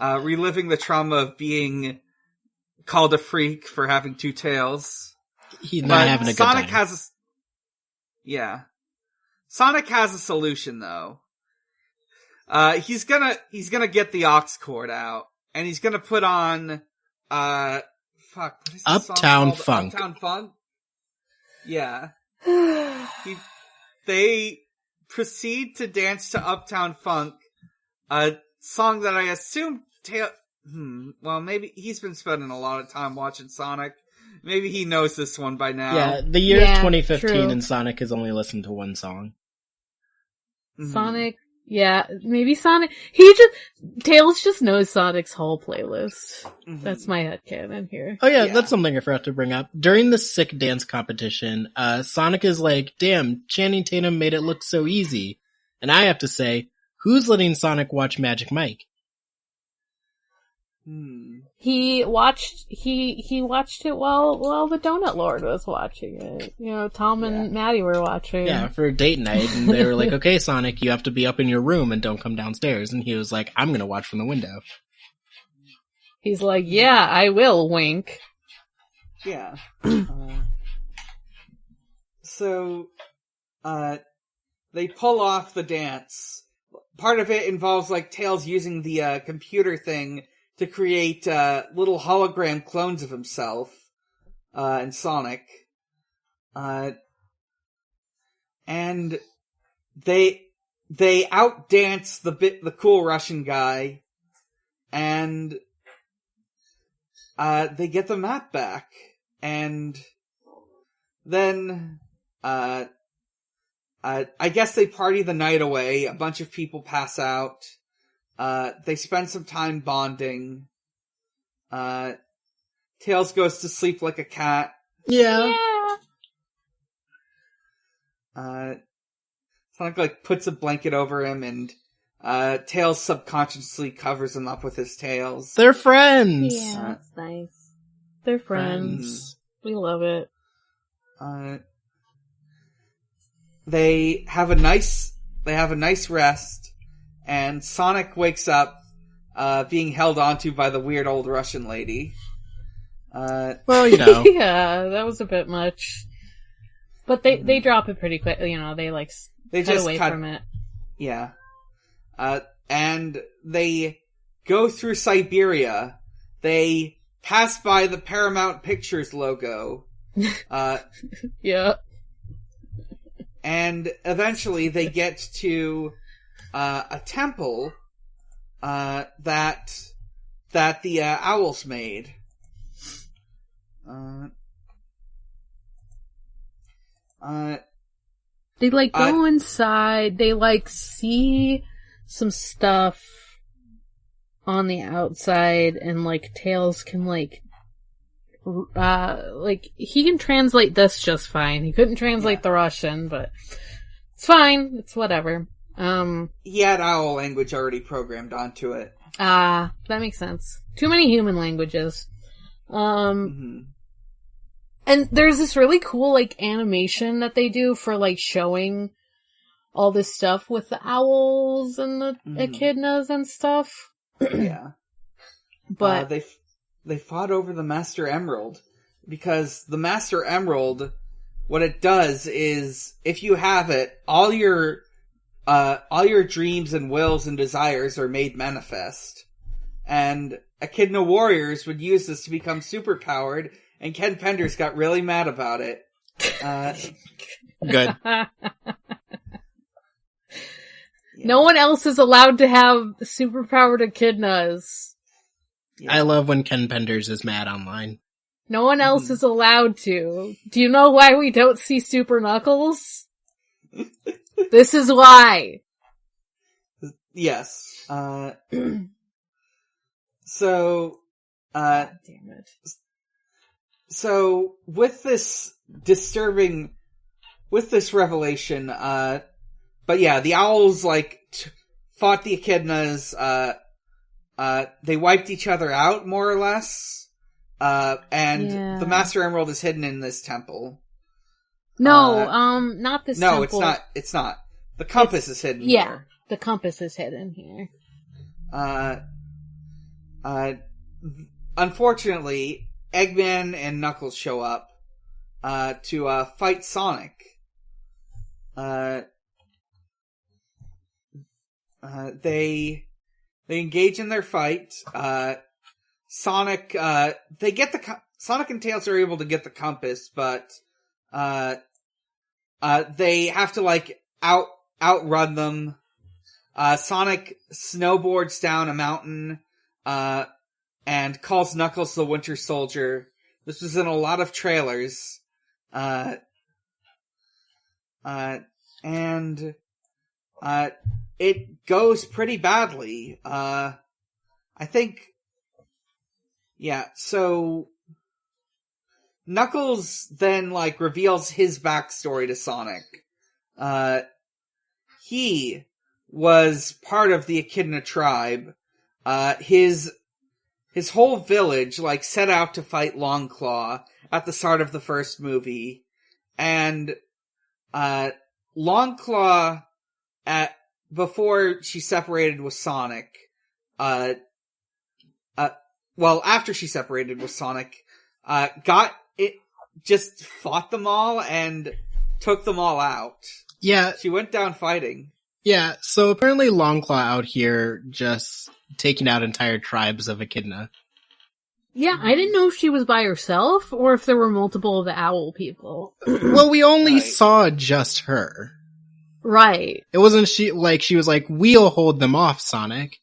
Reliving the trauma of being called a freak for having two tails. He's not having a good Sonic time. Sonic has a solution though. He's gonna get the aux cord out, and he's gonna put on, what is this Uptown song Funk. Uptown Funk? Yeah. They proceed to dance to Uptown Funk, a song that I assume well, maybe he's been spending a lot of time watching Sonic. Maybe he knows this one by now. Yeah, the year is 2015 true. and Sonic has only listened to one song. Mm-hmm. Sonic, yeah, maybe Sonic, Tails just knows Sonic's whole playlist. Mm-hmm. That's my headcanon here. Oh yeah, that's something I forgot to bring up. During the sick dance competition, Sonic is like, damn, Channing Tatum made it look so easy. And I have to say, who's letting Sonic watch Magic Mike? He watched it while the Donut Lord was watching it. You know, Tom and Maddie were watching. Yeah, for date night, and they were like, okay, Sonic, you have to be up in your room and don't come downstairs. And he was like, I'm gonna watch from the window. He's like, yeah, I will, wink. Yeah. So, they pull off the dance. Part of it involves, like, Tails using the, computer thing to create, little hologram clones of himself, and Sonic. And they outdance the cool Russian guy, and, they get the map back. And then, I guess they party the night away. A bunch of people pass out. They spend some time bonding. Tails goes to sleep like a cat. Yeah. Sonic, like, puts a blanket over him, and, Tails subconsciously covers him up with his tails. They're friends! Yeah, that's nice. They're friends. We love it. They have a nice rest, and Sonic wakes up, being held onto by the weird old Russian lady. Well, you know. Yeah, that was a bit much. But they drop it pretty quick, you know, they cut away from it. Yeah. and they go through Siberia. They pass by the Paramount Pictures logo. Yeah. And eventually they get to a temple that the owls made. They go inside. They see some stuff on the outside, and Tails can he can translate this just fine. He couldn't translate the Russian, but it's fine. It's whatever. He had owl language already programmed onto it. That makes sense. Too many human languages. And there's this really cool, animation that they do for, showing all this stuff with the owls and the echidnas and stuff. Yeah. But they fought over the Master Emerald, because the Master Emerald, what it does is, if you have it, all your dreams and wills and desires are made manifest. And Echidna warriors would use this to become superpowered, and Ken Penders got really mad about it. Good. No one else is allowed to have superpowered echidnas. Yeah. I love when Ken Penders is mad online. No one else is allowed to. Do you know why we don't see Super Knuckles? This is why. Yes. So, God damn it. So, with this revelation, but yeah, the owls, fought the echidnas, they wiped each other out, more or less, and the Master Emerald is hidden in this temple. No, not this temple. No, it's not. The compass is hidden here. Yeah, the compass is hidden here. Unfortunately, Eggman and Knuckles show up to fight Sonic. They engage in their fight. Sonic, Sonic and Tails are able to get the compass, but they have to outrun them. Sonic snowboards down a mountain, and calls Knuckles the Winter Soldier. This was in a lot of trailers. And it goes pretty badly. I think, so Knuckles then, reveals his backstory to Sonic. He was part of the Echidna tribe. His whole village, set out to fight Longclaw at the start of the first movie. And, Longclaw, before she separated with Sonic, after she separated with Sonic, just fought them all and took them all out. Yeah. She went down fighting. Yeah, so apparently Longclaw out here just taking out entire tribes of echidna. Yeah, I didn't know if she was by herself, or if there were multiple of the owl people. Well, we only saw just her. Right. It wasn't she was like, we'll hold them off, Sonic.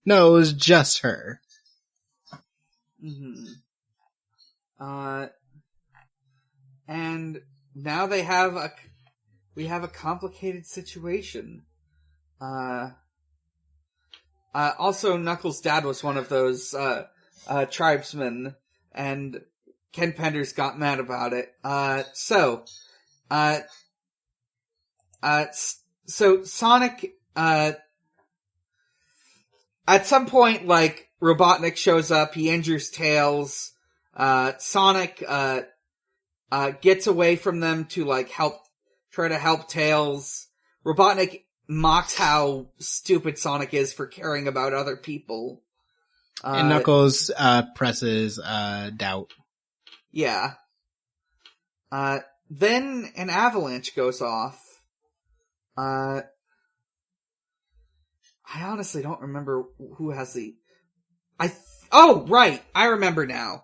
No, it was just her. Mm-hmm. And now we have a complicated situation. Also, Knuckles' dad was one of those, tribesmen, and Ken Penders got mad about it. So Sonic, at some point, Robotnik shows up, he injures Tails, Sonic, gets away from them to, try to help Tails. Robotnik mocks how stupid Sonic is for caring about other people. And Knuckles, presses, doubt. Yeah. Then an avalanche goes off. I honestly don't remember who has the... Oh, right! I remember now.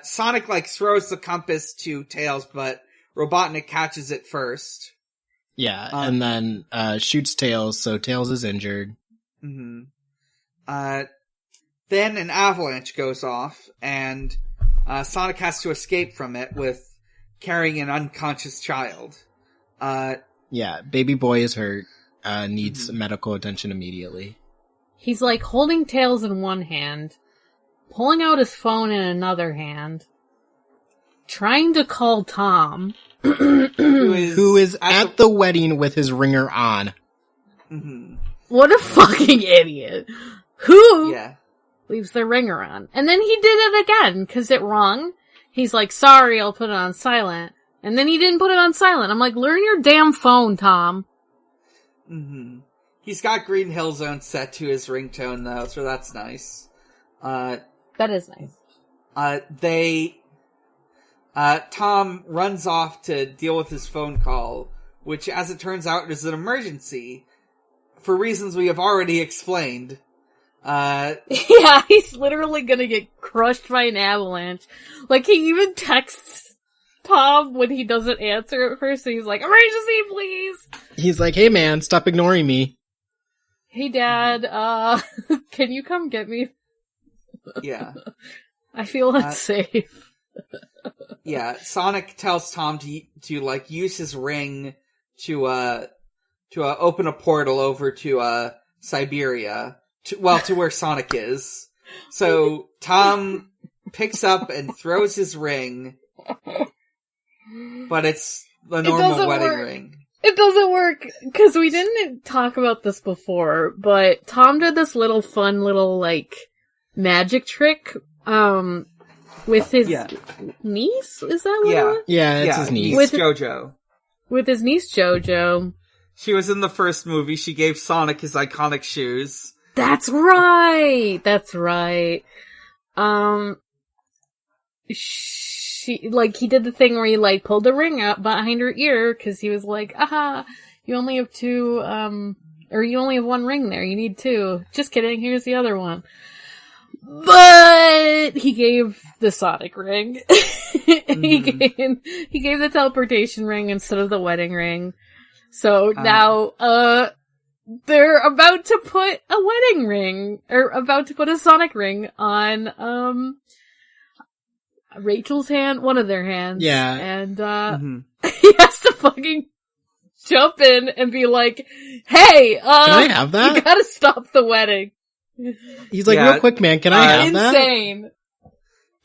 Sonic, throws the compass to Tails, but Robotnik catches it first. Yeah, and then shoots Tails, so Tails is injured. Mm-hmm. Then an avalanche goes off, and Sonic has to escape from it with carrying an unconscious child. Yeah, baby boy is hurt, needs medical attention immediately. He's holding Tails in one hand, pulling out his phone in another hand, trying to call Tom. who is at the wedding with his ringer on. Mm-hmm. What a fucking idiot. Who Yeah. leaves their ringer on? And then he did it again, because it rung. He's like, sorry, I'll put it on silent. And then he didn't put it on silent. I'm like, learn your damn phone, Tom. Mm-hmm. He's got Green Hill Zone set to his ringtone, though, so that's nice. That is nice. Tom runs off to deal with his phone call, which, as it turns out, is an emergency, for reasons we have already explained. Yeah, he's literally gonna get crushed by an avalanche. He even texts Tom when he doesn't answer at first, and he's like, emergency, please! He's like, hey man, stop ignoring me. Hey Dad, can you come get me? Yeah. I feel unsafe. Yeah, Sonic tells Tom to use his ring to open a portal over to Siberia, to where Sonic is. So Tom picks up and throws his ring, but it's the normal wedding ring. It doesn't work, because we didn't talk about this before, but Tom did this fun little magic trick, with his niece? Is that what it was? Yeah, it's his niece. With JoJo. With his niece JoJo. She was in the first movie. She gave Sonic his iconic shoes. That's right! That's right. He did the thing where he, pulled the ring out behind her ear, cause he was like, aha, you only have two, or you only have one ring there, you need two. Just kidding, here's the other one. But he gave the Sonic ring. He gave the teleportation ring instead of the wedding ring. So now, they're about to put a wedding ring, or about to put a Sonic ring on, Rachel's hand, one of their hands. Yeah. And, he has to fucking jump in and be like, hey, can I have that? You gotta stop the wedding. He's like, real quick, man, can I have that? Insane.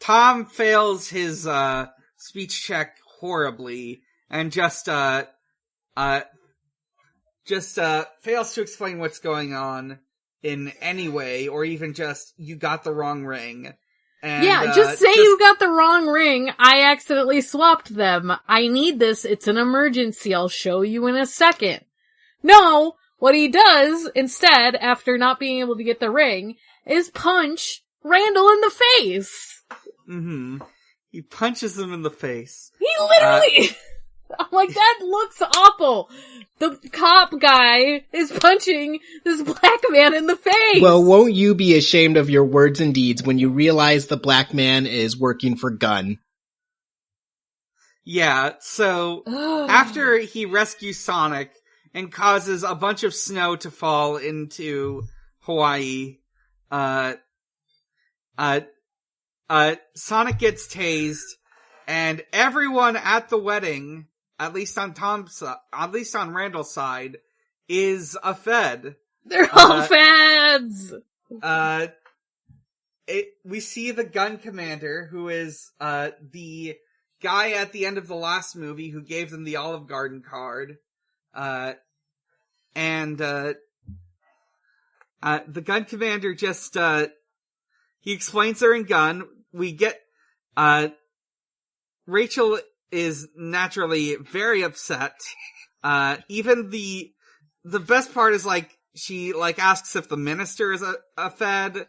Tom fails his, speech check horribly, and just fails to explain what's going on in any way, or even just, you got the wrong ring. And, just say you got the wrong ring. I accidentally swapped them. I need this. It's an emergency. I'll show you in a second. No, what he does instead, after not being able to get the ring, is punch Randall in the face. Mm-hmm. He punches him in the face. He literally... I'm like, that looks awful. The cop guy is punching this black man in the face. Well, won't you be ashamed of your words and deeds when you realize the black man is working for Gunn? Yeah, so after he rescues Sonic and causes a bunch of snow to fall into Hawaii, Sonic gets tased, and everyone at the wedding, at least on Randall's side, is a Fed. They're all feds! We see the gun commander, who is, the guy at the end of the last movie who gave them the Olive Garden card. The gun commander just, he explains they're in gun. We get, Rachel is naturally very upset. Even the best part is she asks if the minister is a Fed,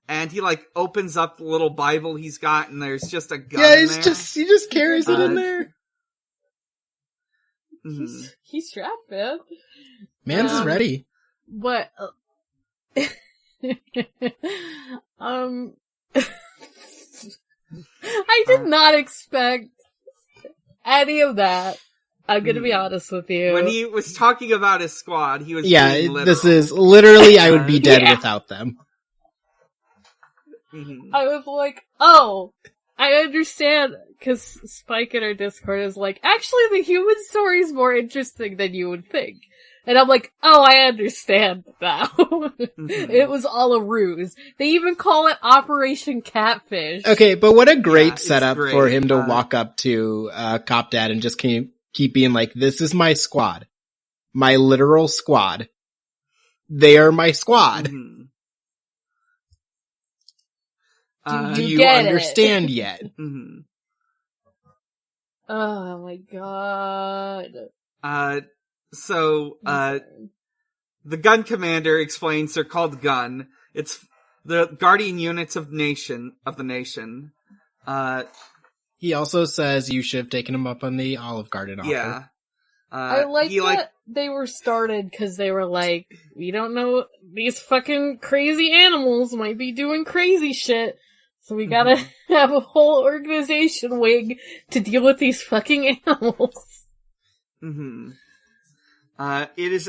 and he opens up the little Bible he's got, and there's just a gun in there. He just carries it in there. He's strapped, man. Man's is ready. But I did not expect any of that. I'm gonna be honest with you. When he was talking about his squad, he was Yeah, being literal. this is literally I would be dead without them. I was like, oh, I understand, because Spike in our Discord is like, actually the human story is more interesting than you would think. And I'm like, oh, I understand now. It was all a ruse. They even call it Operation Catfish. Okay, but what a great setup great. for him to walk up to Cop Dad and just keep being like, this is my squad. My literal squad. They are my squad. Do do you understand yet? Oh my god. So, the gun commander explains they're called gun. It's the guardian units of the nation. He also says you should have taken him up on the Olive Garden offer. Yeah. I like that they were started because they were like, we don't know, these fucking crazy animals might be doing crazy shit, so we gotta have a whole organization wing to deal with these fucking animals. It is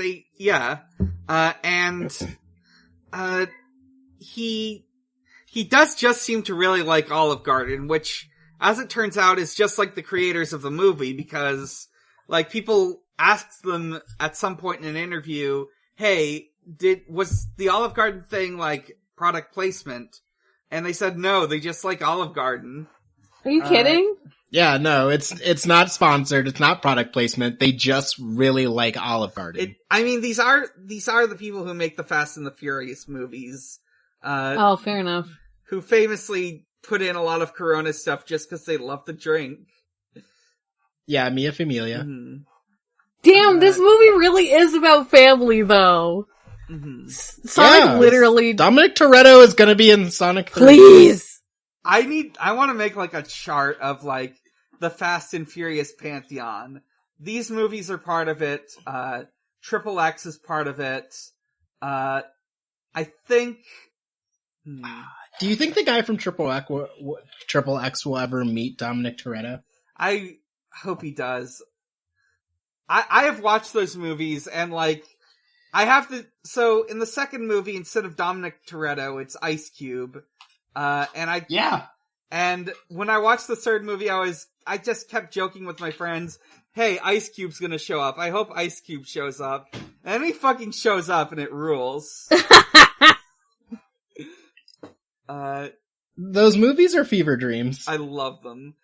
he does just seem to really like Olive Garden, which, as it turns out, is just like the creators of the movie, because, like, people asked them at some point in an interview, hey, was the Olive Garden thing, like, product placement? And they said no, they just like Olive Garden. Are you kidding? Yeah, no, it's not sponsored, it's not product placement, they just really like Olive Garden. These are the people who make the Fast and the Furious movies. Oh, fair enough. Who famously put in a lot of Corona stuff just because they love the drink. Yeah, Mia Familia. Damn, this movie really is about family, though. Sonic literally... Dominic Toretto is gonna be in Sonic 3. Please! I want to make, like, a chart of, like, the Fast and Furious pantheon. These movies are part of it. Triple X is part of it. I think... Do you think the guy from Triple X will ever meet Dominic Toretto? I hope he does. I have watched those movies, and, like, so, in the second movie, instead of Dominic Toretto, it's Ice Cube. And when I watched the third movie, I just kept joking with my friends, hey, Ice Cube's gonna show up. I hope Ice Cube shows up. And he fucking shows up, and it rules. Those movies are fever dreams. I love them.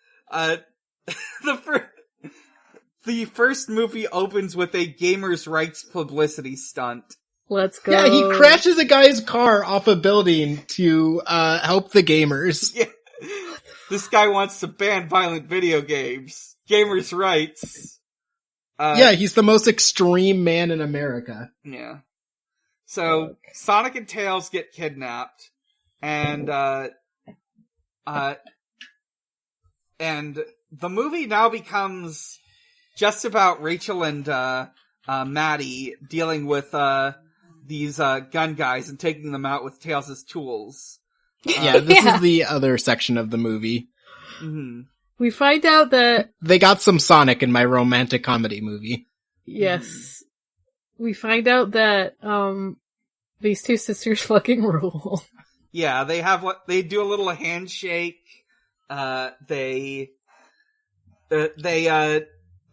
The first movie opens with a gamers' rights publicity stunt. Let's go. Yeah, he crashes a guy's car off a building to help the gamers. Yeah. This guy wants to ban violent video games. Gamers' rights. Yeah, he's the most extreme man in America. Yeah. So, Sonic and Tails get kidnapped, and the movie now becomes just about Rachel and Maddie dealing with these gun guys and taking them out with Tails as tools. Yeah, this is the other section of the movie. We find out that... They got some Sonic in my romantic comedy movie. Yes. We find out that these two sisters fucking rule. Yeah, they do a little handshake. They're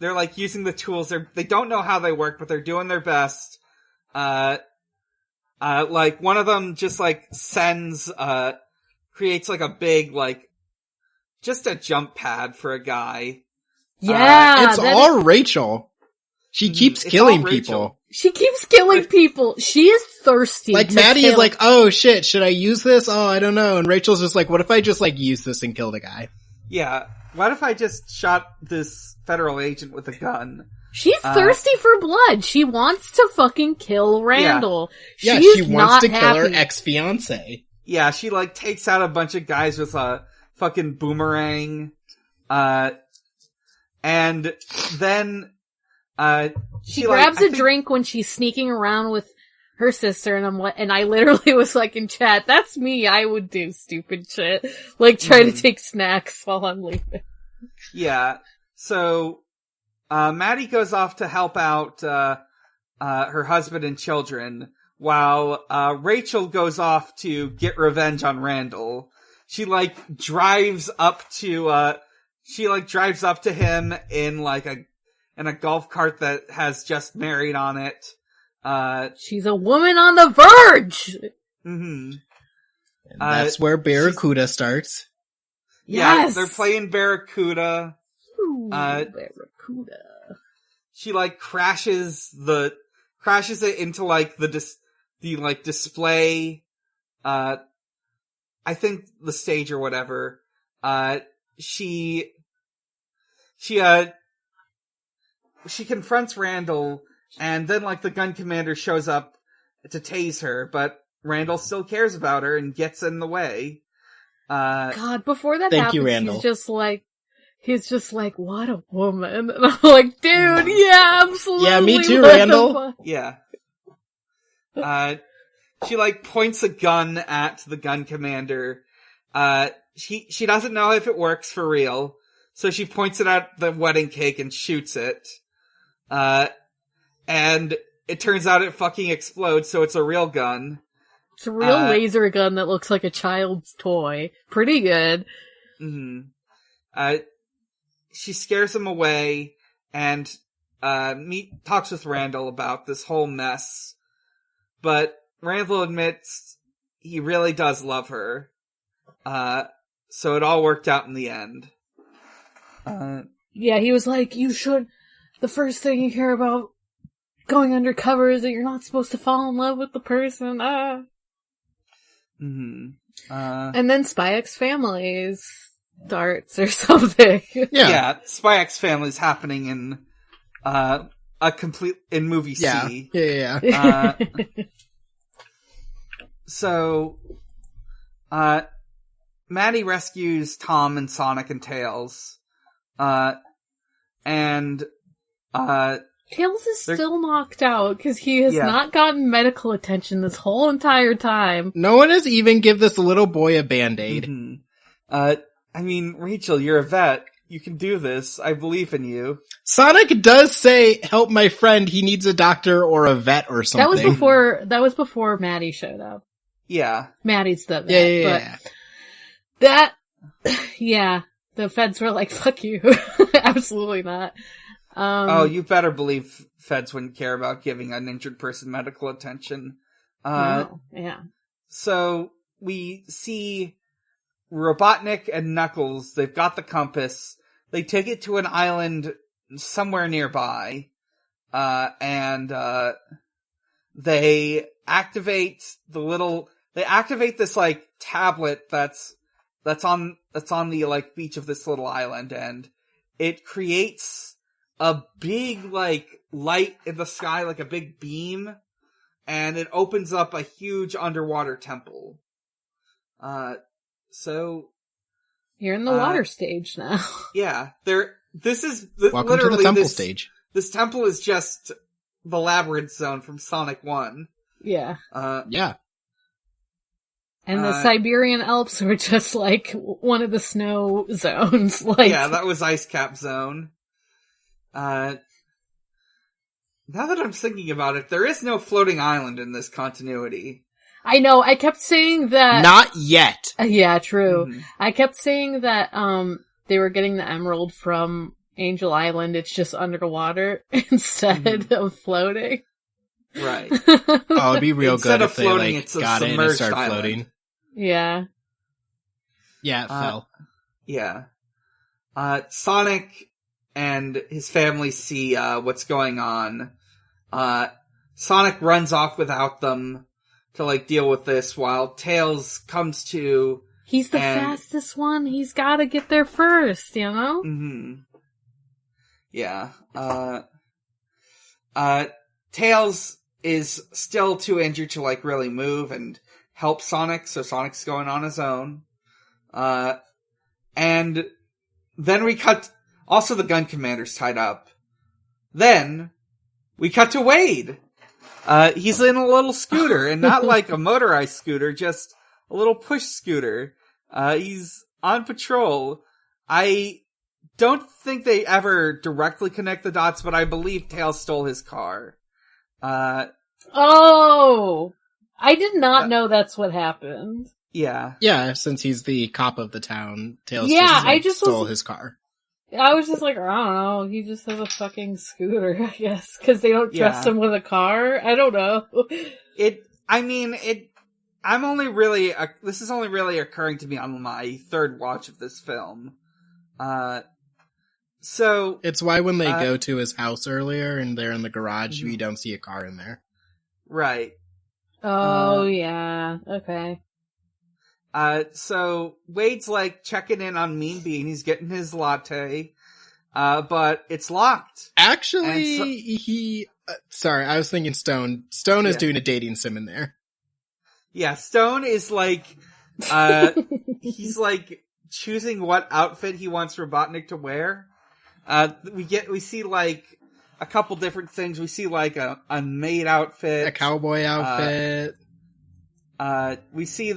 like using the tools. They don't know how they work, but they're doing their best. Like one of them just like creates like a big just a jump pad for a guy. Yeah, it's all Rachel. She keeps killing people. She keeps killing people. She is thirsty. Like Maddie is like, oh shit, should I use this? Oh, I don't know. And Rachel's just like, what if I just use this and kill the guy? Yeah. What if I just shot this federal agent with a gun? She's thirsty for blood. She wants to fucking kill Randall. Yeah, she wants to kill her ex-fiancé. Yeah, she takes out a bunch of guys with a fucking boomerang. And then, she grabs a drink when she's sneaking around with her sister, and I literally was like in chat, that's me, I would do stupid shit. Like, try to take snacks while I'm leaving. Yeah. So, Maddie goes off to help out, her husband and children, while, Rachel goes off to get revenge on Randall. She, drives up to him in, in a golf cart that has just married on it. She's a woman on the verge! Mm-hmm. And that's where Barracuda starts. Yeah, Yes! they're playing Barracuda. Ooh, Barracuda. She crashes it into the display, I think the stage or whatever. She confronts Randall, and then the gun commander shows up to tase her, but Randall still cares about her and gets in the way. God, before that Thank happens, you, Randall. he's just like, what a woman. And I'm like, dude, yeah, absolutely. Yeah, me too, what the Randall. fuck? Yeah. She points a gun at the gun commander. She doesn't know if it works for real, so she points it at the wedding cake and shoots it. And it turns out it fucking explodes, so it's a real gun. It's a real laser gun that looks like a child's toy. Pretty good. Mm-hmm. She scares him away and talks with Randall about this whole mess. But Randall admits he really does love her. So it all worked out in the end. Yeah, he was like, the first thing you hear about going undercover is that you're not supposed to fall in love with the person. Mm-hmm. And then Spy X Family starts or something. Yeah, Spy X Family is happening in in movie C. Yeah. So, Maddie rescues Tom and Sonic and Tails. And Tails is still knocked out because he has not gotten medical attention this whole entire time. No one has even give this little boy a Band-Aid. Mm-hmm. Rachel, you're a vet. You can do this. I believe in you. Sonic does say, help my friend, he needs a doctor or a vet or something. That was before Maddie showed up. Yeah. Maddie's the vet. Yeah. The feds were like, fuck you. Absolutely not. You better believe feds wouldn't care about giving an injured person medical attention. No. Yeah. So, we see Robotnik and Knuckles, they've got the compass, they take it to an island somewhere nearby, and they activate this, tablet that's on the, beach of this little island, and it creates a big, light in the sky, a big beam, and it opens up a huge underwater temple. So you're in the water stage now. Yeah, this is welcome literally to the temple stage. This temple is just the labyrinth zone from Sonic 1. Yeah. Yeah. And the Siberian Alps were just one of the snow zones. Yeah, that was Ice Cap Zone. Now that I'm thinking about it, there is no floating island in this continuity. I know, I kept saying that... Not yet. Yeah, true. Mm-hmm. I kept saying that, they were getting the emerald from Angel Island, it's just underwater instead of floating. Right. Oh, it'd be real Instead good of if they, floating, it's a got it and it submerged started island. floating. Yeah. Yeah, it fell. Yeah. Sonic and his family see, what's going on. Sonic runs off without them to, deal with this, while Tails comes to... He's the fastest one, he's gotta get there first, you know? Mm-hmm. Yeah. Tails is still too injured to, really move and help Sonic, so Sonic's going on his own. And then we cut... Also, the gun commander's tied up. Then, we cut to Wade! He's in a little scooter, and not like a motorized scooter, just a little push scooter. He's on patrol. I don't think they ever directly connect the dots, but I believe Tails stole his car. Oh! I did not know that's what happened. Yeah. Yeah, since he's the cop of the town, Tails stole his car. I was just like, I don't know, he just has a fucking scooter, I guess, because they don't trust him with a car? I don't know. This is only really occurring to me on my third watch of this film. So... It's why when they go to his house earlier and they're in the garage, you don't see a car in there. Right. Oh, yeah. Okay. So Wade's like checking in on Mean Bean. He's getting his latte, but it's locked. Actually, sorry, I was thinking Stone. Stone is doing a dating sim in there. Yeah, Stone is like, he's like choosing what outfit he wants Robotnik to wear. We see like a couple different things. We see like a maid outfit, a cowboy outfit. We see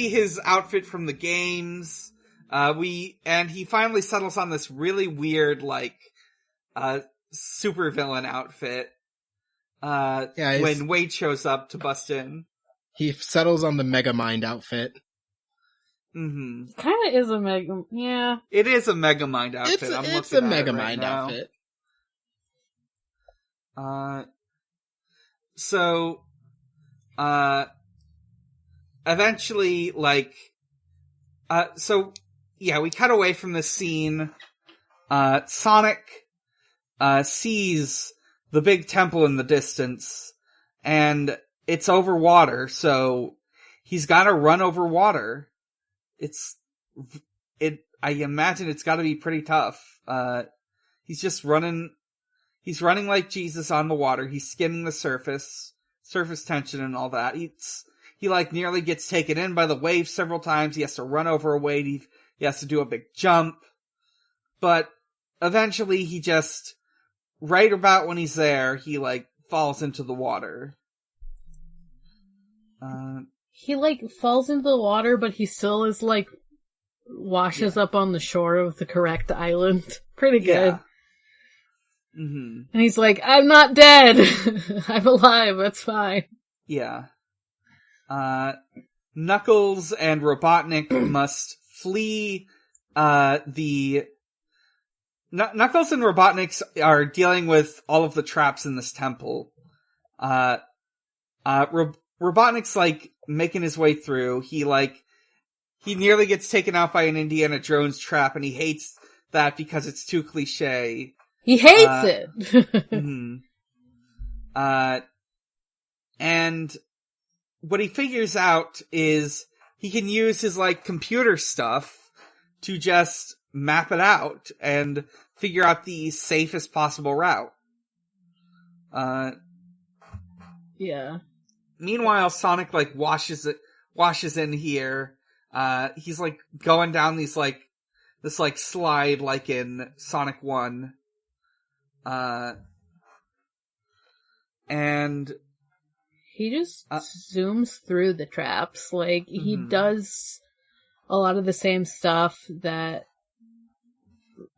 his outfit from the games. And he finally settles on this really weird, like, supervillain outfit. When Wade shows up to bust in. He settles on the Megamind outfit. Mm-hmm. Kinda is a yeah. It is a Megamind outfit. It's a Megamind outfit. Eventually, like, we cut away from this scene. Sonic, sees the big temple in the distance, and it's over water, so he's gotta run over water. I imagine it's gotta be pretty tough. He's running like Jesus on the water. He's skimming the surface tension and all that. He like nearly gets taken in by the wave several times. He has to run over a wave. He has to do a big jump. But eventually he just, right about when he's there, he like falls into the water. He like falls into the water, but he still is like washes up on the shore of the correct island. Pretty good. Yeah. Mm-hmm. And he's like, I'm not dead. I'm alive. That's fine. Yeah. Knuckles and Robotnik must flee, Knuckles and Robotnik are dealing with all of the traps in this temple. Robotnik's like making his way through. He nearly gets taken out by an Indiana Jones trap, and he hates that because it's too cliche. He hates it! Mm-hmm. And what he figures out is he can use his, like, computer stuff to just map it out and figure out the safest possible route. Yeah. Meanwhile, Sonic, like, washes in here. He's, like, going down this slide, like in Sonic 1. And he just zooms through the traps. Like, he does a lot of the same stuff that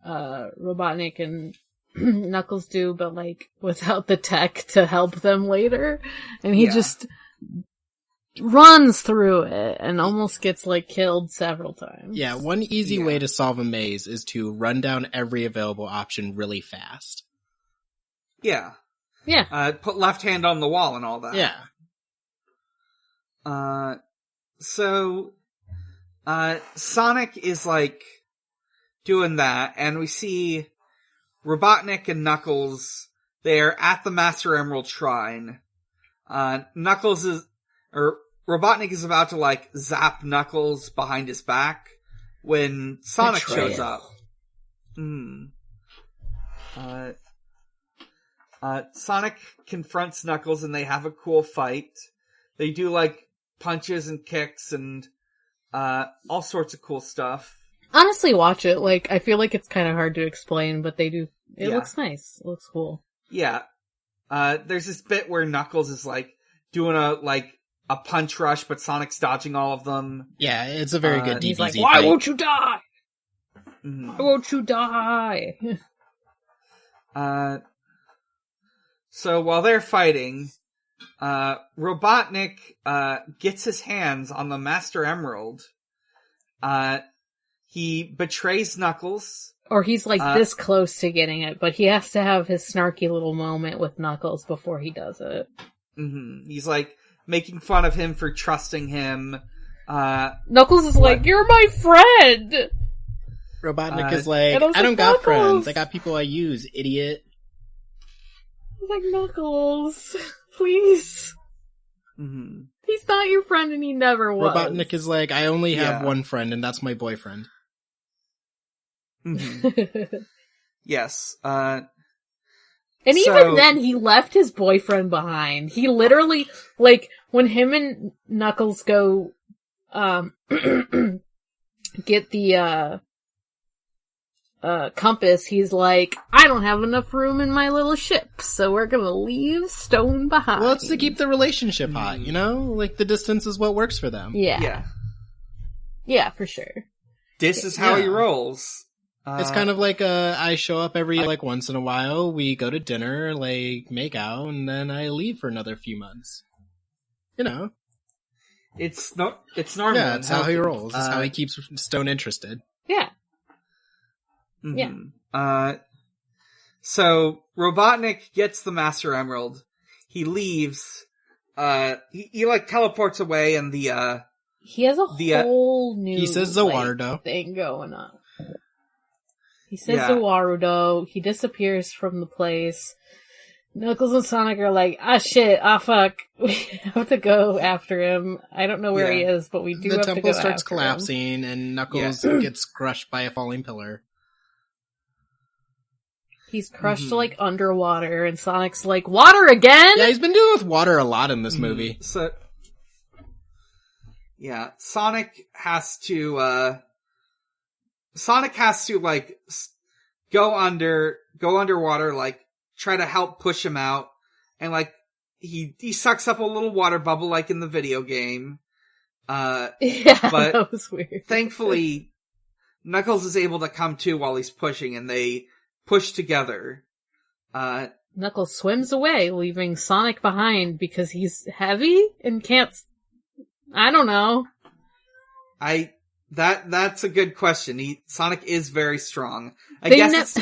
Robotnik and Knuckles do, but, like, without the tech to help them later. And he just runs through it and almost gets, like, killed several times. Yeah, one easy way to solve a maze is to run down every available option really fast. Yeah. Yeah. Put left hand on the wall and all that. Yeah. Sonic is, like, doing that, and we see Robotnik and Knuckles, they're at the Master Emerald Shrine. Robotnik is about to, like, zap Knuckles behind his back when Sonic shows up. Sonic confronts Knuckles and they have a cool fight. They do, like, punches and kicks and all sorts of cool stuff. Honestly, watch it. Like, I feel like it's kind of hard to explain, but they do. It looks nice. It looks cool. Yeah. there's this bit where Knuckles is like doing a punch rush, but Sonic's dodging all of them. Yeah, it's a very good DBZ He's like, fight. why won't you die? Mhm. Why won't you die? So while they're fighting, Robotnik, gets his hands on the Master Emerald. He betrays Knuckles. Or he's like this close to getting it, but he has to have his snarky little moment with Knuckles before he does it. Mm-hmm. He's like making fun of him for trusting him. Knuckles is like, you're my friend! Robotnik is like, I was I don't like, got Knuckles! friends. I got people I use, idiot. He's like, Knuckles, please. Mm-hmm. He's not your friend and he never was. Robotnik is like, I only have Yeah. one friend, and that's my boyfriend. Mm-hmm. Yes. And even then, he left his boyfriend behind. He literally, like, when him and Knuckles go, get the, compass, he's like, I don't have enough room in my little ship, so we're gonna leave Stone behind. Well, it's to keep the relationship hot, you know? Like, the distance is what works for them. Yeah. Yeah. Yeah, for sure. This is how he Yeah. rolls. It's kind of like, I show up every, like, once in a while, we go to dinner, like, make out, and then I leave for another few months. You know? It's normal. Yeah, it's how he rolls. It's how he Uh, keeps Stone interested. Yeah. Yeah. So Robotnik gets the Master Emerald. He leaves. He like teleports away, and He has a whole new He says like, Zawarudo. thing going on. He says Yeah. Zawarudo. He disappears from the place. Knuckles and Sonic are like, shit, fuck. We have to go after him. I don't know where he is, but we do The have to temple go starts after him. collapsing, and Knuckles gets crushed by a falling pillar. He's crushed like underwater, and Sonic's like, water again? Yeah, he's been dealing with water a lot in this movie. So, yeah, Sonic has to like go underwater, like try to help push him out, and like he sucks up a little water bubble like in the video game. Yeah, but that was weird. Thankfully, Knuckles is able to come to while he's pushing, and they push together. Knuckles swims away, leaving Sonic behind because he's heavy and can't... I don't know. That's a good question. Sonic is very strong. I guess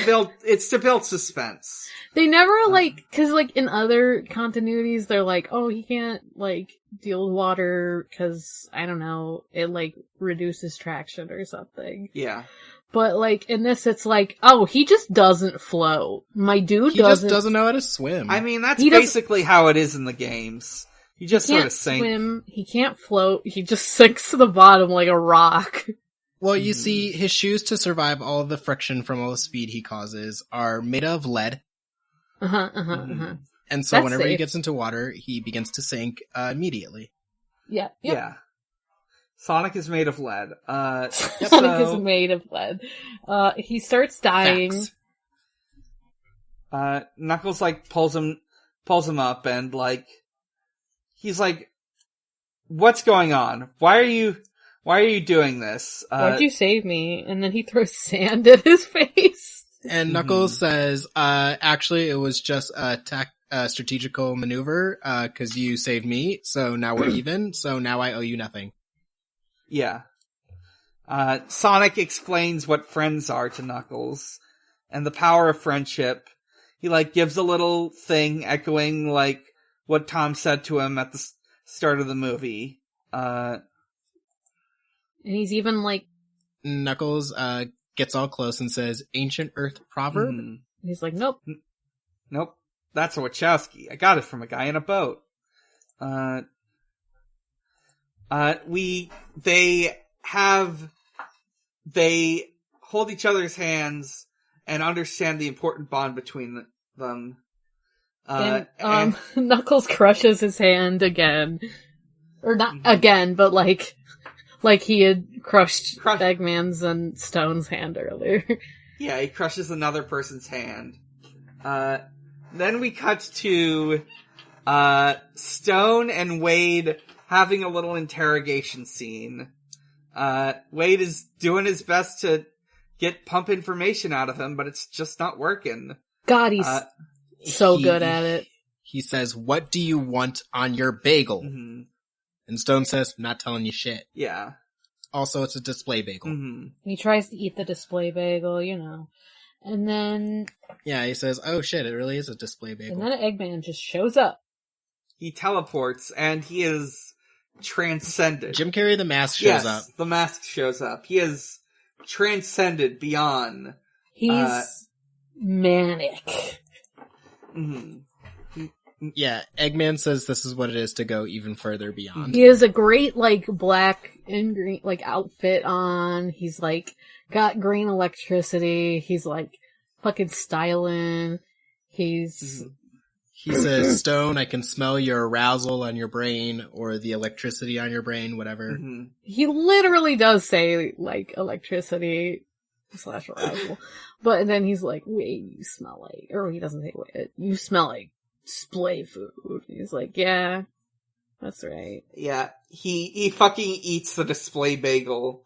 it's to build suspense. They never, like, cause, like, in other continuities, they're like, oh, he can't, like, deal with water, cause, I don't know, it, like, reduces traction or something. Yeah. But, like, in this, it's like, oh, he just doesn't float. My dude He just doesn't know how to swim. I mean, that's He doesn't- basically how it is in the games. You just He sort can't of sink. swim, he can't float, he just sinks to the bottom like a rock. Well, you see, his shoes to survive all of the friction from all the speed he causes are made of lead. And so That's whenever he safe. gets into water, he begins to sink immediately. Yeah. Yeah. Sonic is made of lead. Sonic is made of lead. He starts dying. Facts. Knuckles like pulls him up, and like he's like, "What's going on? Why are you doing this? Why'd you save me? And then he throws sand at his face. And Knuckles says, actually, it was just a strategical maneuver, cause you saved me, so now we're even, so now I owe you nothing. Yeah. Sonic explains what friends are to Knuckles, and the power of friendship. He like gives a little thing echoing like what Tom said to him at the start of the movie. And he's even like, Knuckles, gets all close and says, ancient Earth proverb? he's like, nope. Nope. That's a Wachowski. I got it from a guy in a boat. They hold each other's hands and understand the important bond between them. And Knuckles crushes his hand again. Or not again, but like he had crushed Eggman's and Stone's hand earlier. Yeah, he crushes another person's hand. then we cut to Stone and Wade having a little interrogation scene. Wade is doing his best to pump information out of him, but it's just not working. God, he's so good at it. He says, "What do you want on your bagel?" Mm-hmm. And Stone says, "Not telling you shit." Yeah. Also, it's a display bagel. Mm-hmm. He tries to eat the display bagel, And then... Yeah, he says, "Oh shit, it really is a display bagel." And then Eggman just shows up. He teleports, and he is transcended. Jim Carrey the mask shows up. The mask shows up. He is transcended beyond. He's manic. Mm-hmm. Yeah, Eggman says this is what it is to go even further beyond. He has a great, black and green, outfit on. He's, got green electricity. He's, fucking styling. He says, "Stone, I can smell your arousal on your brain, or the electricity on your brain, whatever." Mm-hmm. He literally does say, electricity / arousal. But then he's like, "Wait, you smell like," or he doesn't say, "Wait, you smell like display food." He's like, "Yeah, that's right." Yeah, he fucking eats the display bagel.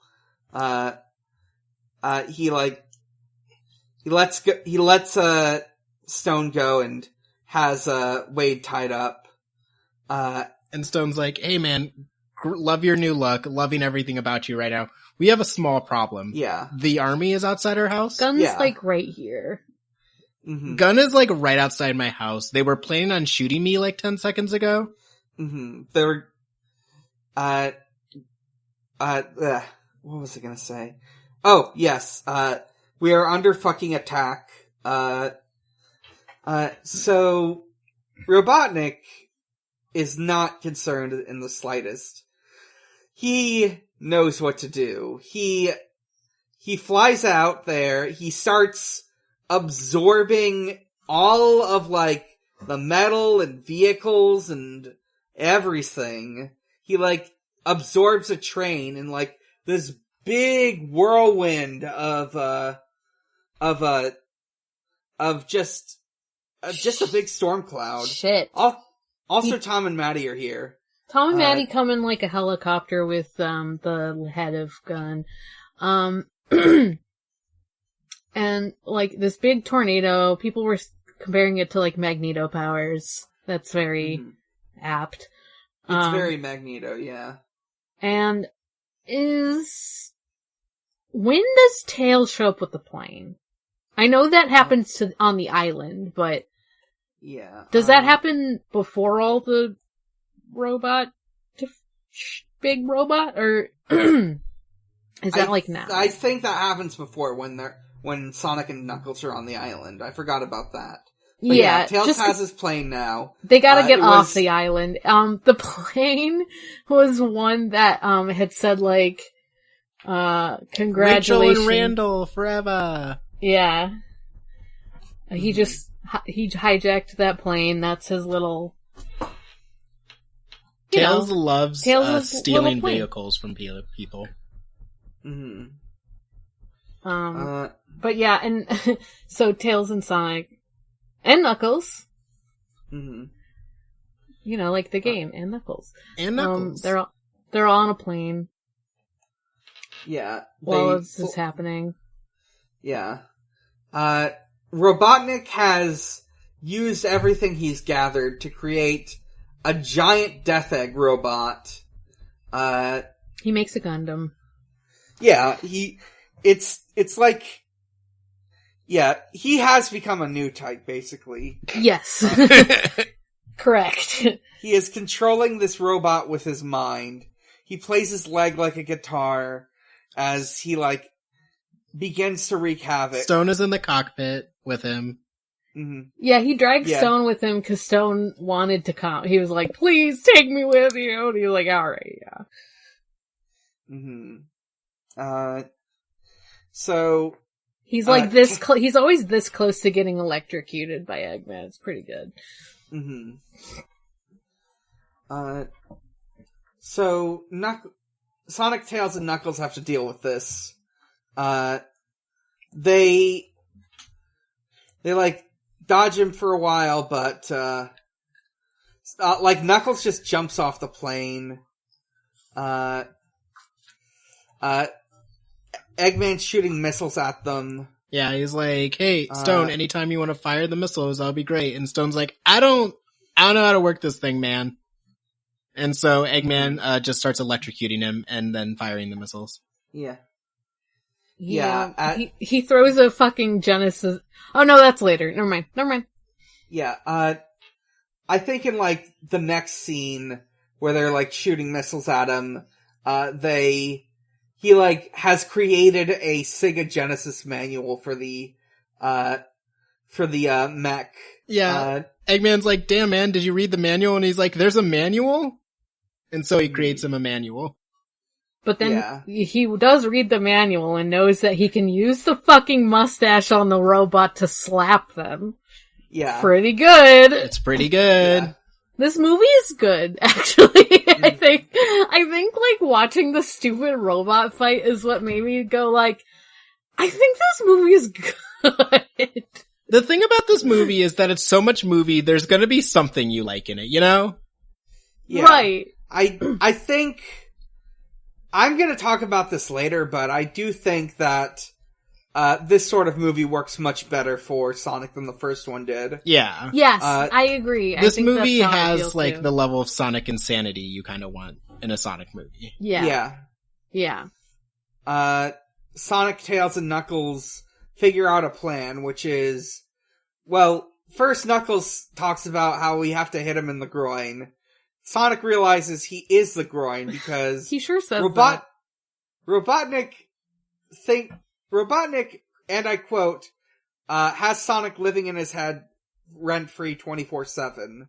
He lets Stone go and has Wade tied up. And Stone's like, "Hey man, love your new look, loving everything about you right now. We have a small problem. Yeah. The army is outside our house." Gun's right here. Mm-hmm. Gun is right outside my house. They were planning on shooting me 10 seconds ago. Mm-hmm. They were, what was I gonna say? Oh, yes, we are under fucking attack. So, Robotnik is not concerned in the slightest. He knows what to do. He flies out there, he starts absorbing all of, the metal and vehicles and everything. He, absorbs a train and, this big whirlwind of just a big storm cloud. Shit. Also, Tom and Maddie are here. Tom and Maddie come in a helicopter with, the head of Gun. And, this big tornado, people were comparing it to, Magneto powers. That's very apt. It's very Magneto, yeah. And when does Tails show up with the plane? I know that happens on the island, but... Yeah. Does that happen before all the big robot, or is that now? I think that happens before when Sonic and Knuckles are on the island. I forgot about that. But yeah, Tails has his plane now. They gotta get off the island. The plane was one that, had said congratulations. Rachel and Randall forever. Yeah. He hijacked that plane. That's his little... Tails loves stealing vehicles from people. Mm-hmm. But yeah, and so Tails and Sonic and Knuckles. Mm-hmm. The game and Knuckles. And Knuckles. They're all on a plane. Yeah. While this is happening. Yeah. Robotnik has used everything he's gathered to create a giant Death Egg robot. He makes a Gundam. Yeah, he has become a new type, basically. Yes. Correct. He is controlling this robot with his mind. He plays his leg like a guitar as he, begins to wreak havoc. Stone is in the cockpit with him. Mm-hmm. Yeah, he dragged Stone with him because Stone wanted to come. He was like, "Please take me with you." And he was like, "Alright, yeah." Mm-hmm. So... He's he's always this close to getting electrocuted by Eggman. It's pretty good. Mm-hmm. So, Sonic, Tails, and Knuckles have to deal with this. They dodge him for a while, but, like, Knuckles just jumps off the plane. Eggman's shooting missiles at them. Yeah, he's like, hey, Stone, anytime you want to fire the missiles, that'll be great. And Stone's like, I don't know how to work this thing, man. And so Eggman just starts electrocuting him and then firing the missiles. Yeah. He throws a fucking Genesis. Oh no, that's later. Never mind. Yeah, I think in, like, the next scene where they're, like, shooting missiles at him, he, like, has created a Sega Genesis manual for the mech. Yeah. Eggman's like, damn, man, did you read the manual? And he's like, there's a manual? And so he creates him a manual. But then he does read the manual and knows that he can use the fucking mustache on the robot to slap them. Yeah. Pretty good. It's pretty good. Yeah. This movie is good, actually. I think, like, watching the stupid robot fight is what made me go, like, I think this movie is good. The thing about this movie is that it's so much movie, there's gonna be something you like in it, you know? Yeah. Right. I think, I'm gonna talk about this later, but I do think that, this sort of movie works much better for Sonic than the first one did. Yeah. Yes, I agree. This I think movie that's how I has, feel, like, too. the level of Sonic insanity you kind of want in a Sonic movie. Yeah. Sonic, Tails, and Knuckles figure out a plan, which is, well, first Knuckles talks about how we have to hit him in the groin. Sonic realizes he is the groin because He sure says that. Robotnik, and I quote, has Sonic living in his head rent-free 24/7.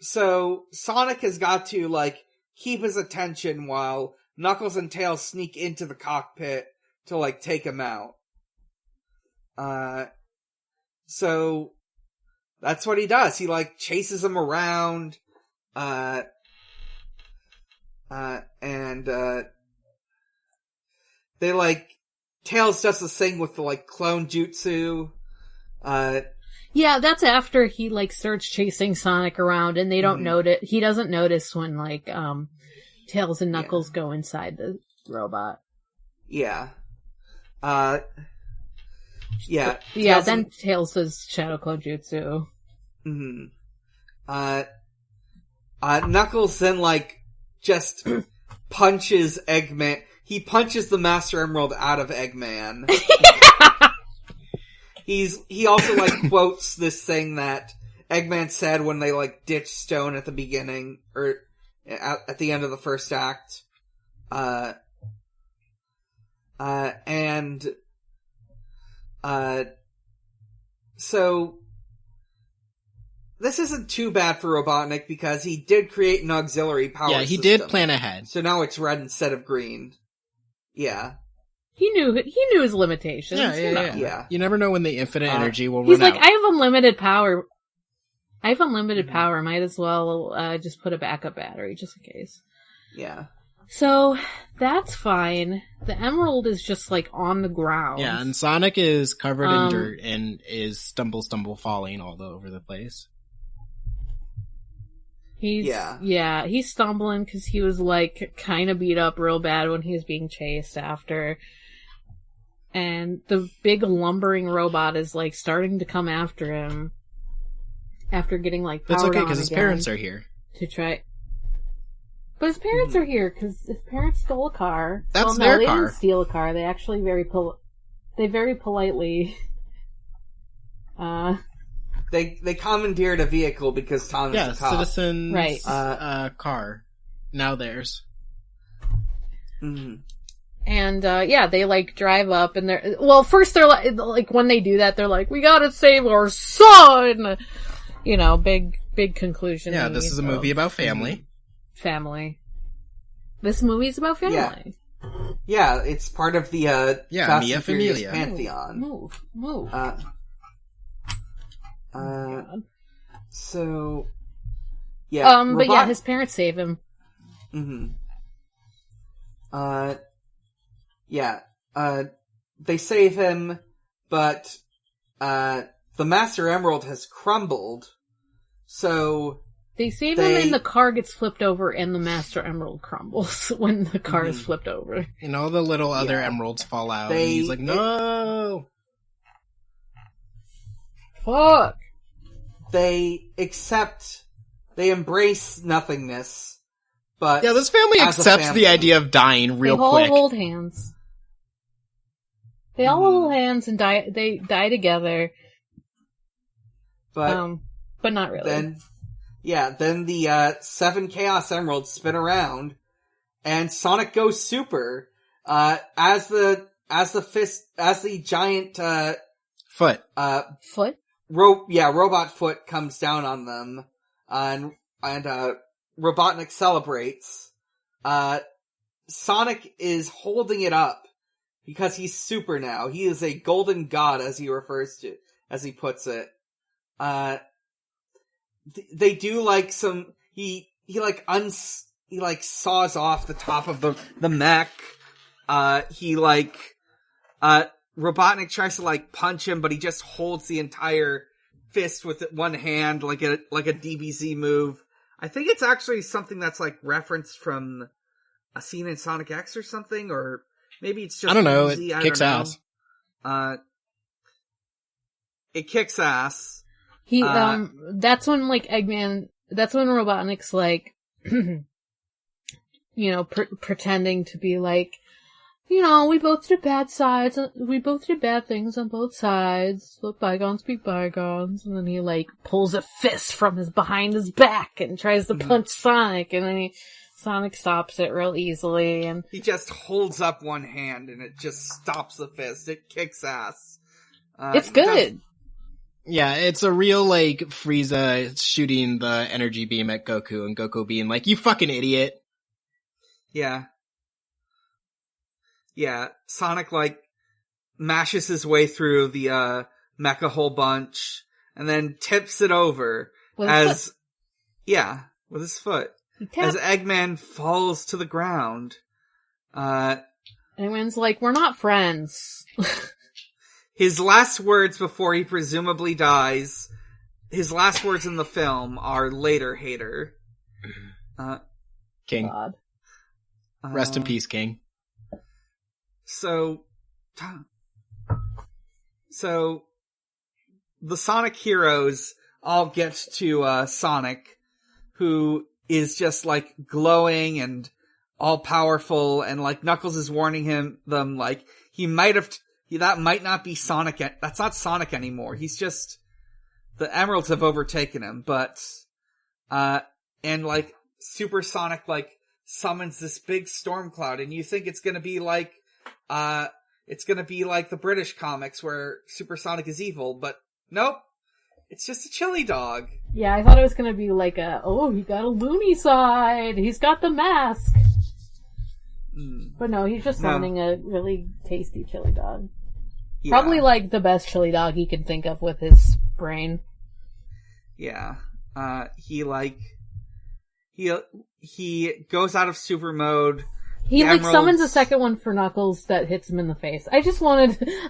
So Sonic has got to, like, keep his attention while Knuckles and Tails sneak into the cockpit to, like, take him out. So that's what he does. He, like, chases him around, and they, like, Tails does the thing with the, like, clone jutsu. Yeah, that's after he, like, starts chasing Sonic around and they don't notice, he doesn't notice when, like, Tails and Knuckles go inside the robot. Yeah. Then Tails does Shadow Clone Jutsu. Knuckles then, like, just punches Eggman. He punches the Master Emerald out of Eggman. He also, like, quotes this thing that Eggman said when they, like, ditched Stone at the beginning, or at the end of the first act. So this isn't too bad for Robotnik because he did create an auxiliary power system. Yeah, he did plan ahead. So now it's red instead of green. Yeah. He knew his limitations. Yeah. You never know when the infinite energy will He's run like, out. I have unlimited power. Might as well just put a backup battery just in case. Yeah. So that's fine. The emerald is just like on the ground. Yeah, and Sonic is covered in dirt and is stumble falling all over the place. He's stumbling because he was like kind of beat up real bad when he was being chased after. And the big lumbering robot is like starting to come after him after getting like powered That's okay on because his again parents are here. to try. But his parents are here because his parents stole a car. That's they their didn't car. steal a car. They actually very politely. They commandeered a vehicle because Tom is a cop. Citizen's Right. car. Now theirs. Mm-hmm. And, they, like, drive up and first they're like, when they do that, they're like, we gotta save our son! You know, big conclusion. Yeah, this is a movie about family. Family. This movie's about family. Yeah, it's part of the, Fast Mia and Furious Familia. pantheon. Move. So, yeah. But yeah, his parents save him. They save him, but, the Master Emerald has crumbled, so... They see him and the car gets flipped over and the Master Emerald crumbles when the car is flipped over. And all the little other emeralds fall out, and he's like, no! Fuck! They embrace nothingness, but... Yeah, this family accepts the idea of dying real quick. They all hold hands. They all hold hands and die. They die together. But not really. Then the 7 Chaos Emeralds spin around, and Sonic goes super. As the giant foot. Foot? Robot foot comes down on them, and Robotnik celebrates. Sonic is holding it up because he's super now. He is a golden god, as he puts it. They do like some, he saws off the top of the mech. Robotnik tries to punch him, but he just holds the entire fist with one hand, like a DBZ move. I think it's actually something that's referenced from a scene in Sonic X or something, or maybe it's just I don't know. DBZ, it kicks ass. It kicks ass. That's when Eggman, that's when Robotnik's pretending to be we both did bad things on both sides. Let bygones be bygones. And then he pulls a fist from behind his back and tries to punch Sonic, and then Sonic stops it real easily, and he just holds up one hand and it just stops the fist. It kicks ass. It's good. Yeah, it's a real, Frieza shooting the energy beam at Goku, and Goku being you fucking idiot. Yeah. Yeah, Sonic, mashes his way through the, mech a whole bunch, and then tips it over with his foot. As Eggman falls to the ground. Eggman's we're not friends. His last words before he presumably dies, his last words in the film are "Later, hater." King. God. Rest in peace, King. So the Sonic heroes all get to Sonic, who is just glowing and all powerful, and Knuckles is warning them that might not be Sonic. That's not Sonic anymore. He's just, the emeralds have overtaken him, but, and Super Sonic, summons this big storm cloud, and you think it's gonna be the British comics where Super Sonic is evil, but nope. It's just a chili dog. Yeah, I thought it was gonna be he got a loony side. He's got the mask. But no, he's just summoning a really tasty chili dog. Yeah. Probably the best chili dog he can think of with his brain. Yeah. He goes out of super mode. He summons a second one for Knuckles that hits him in the face. I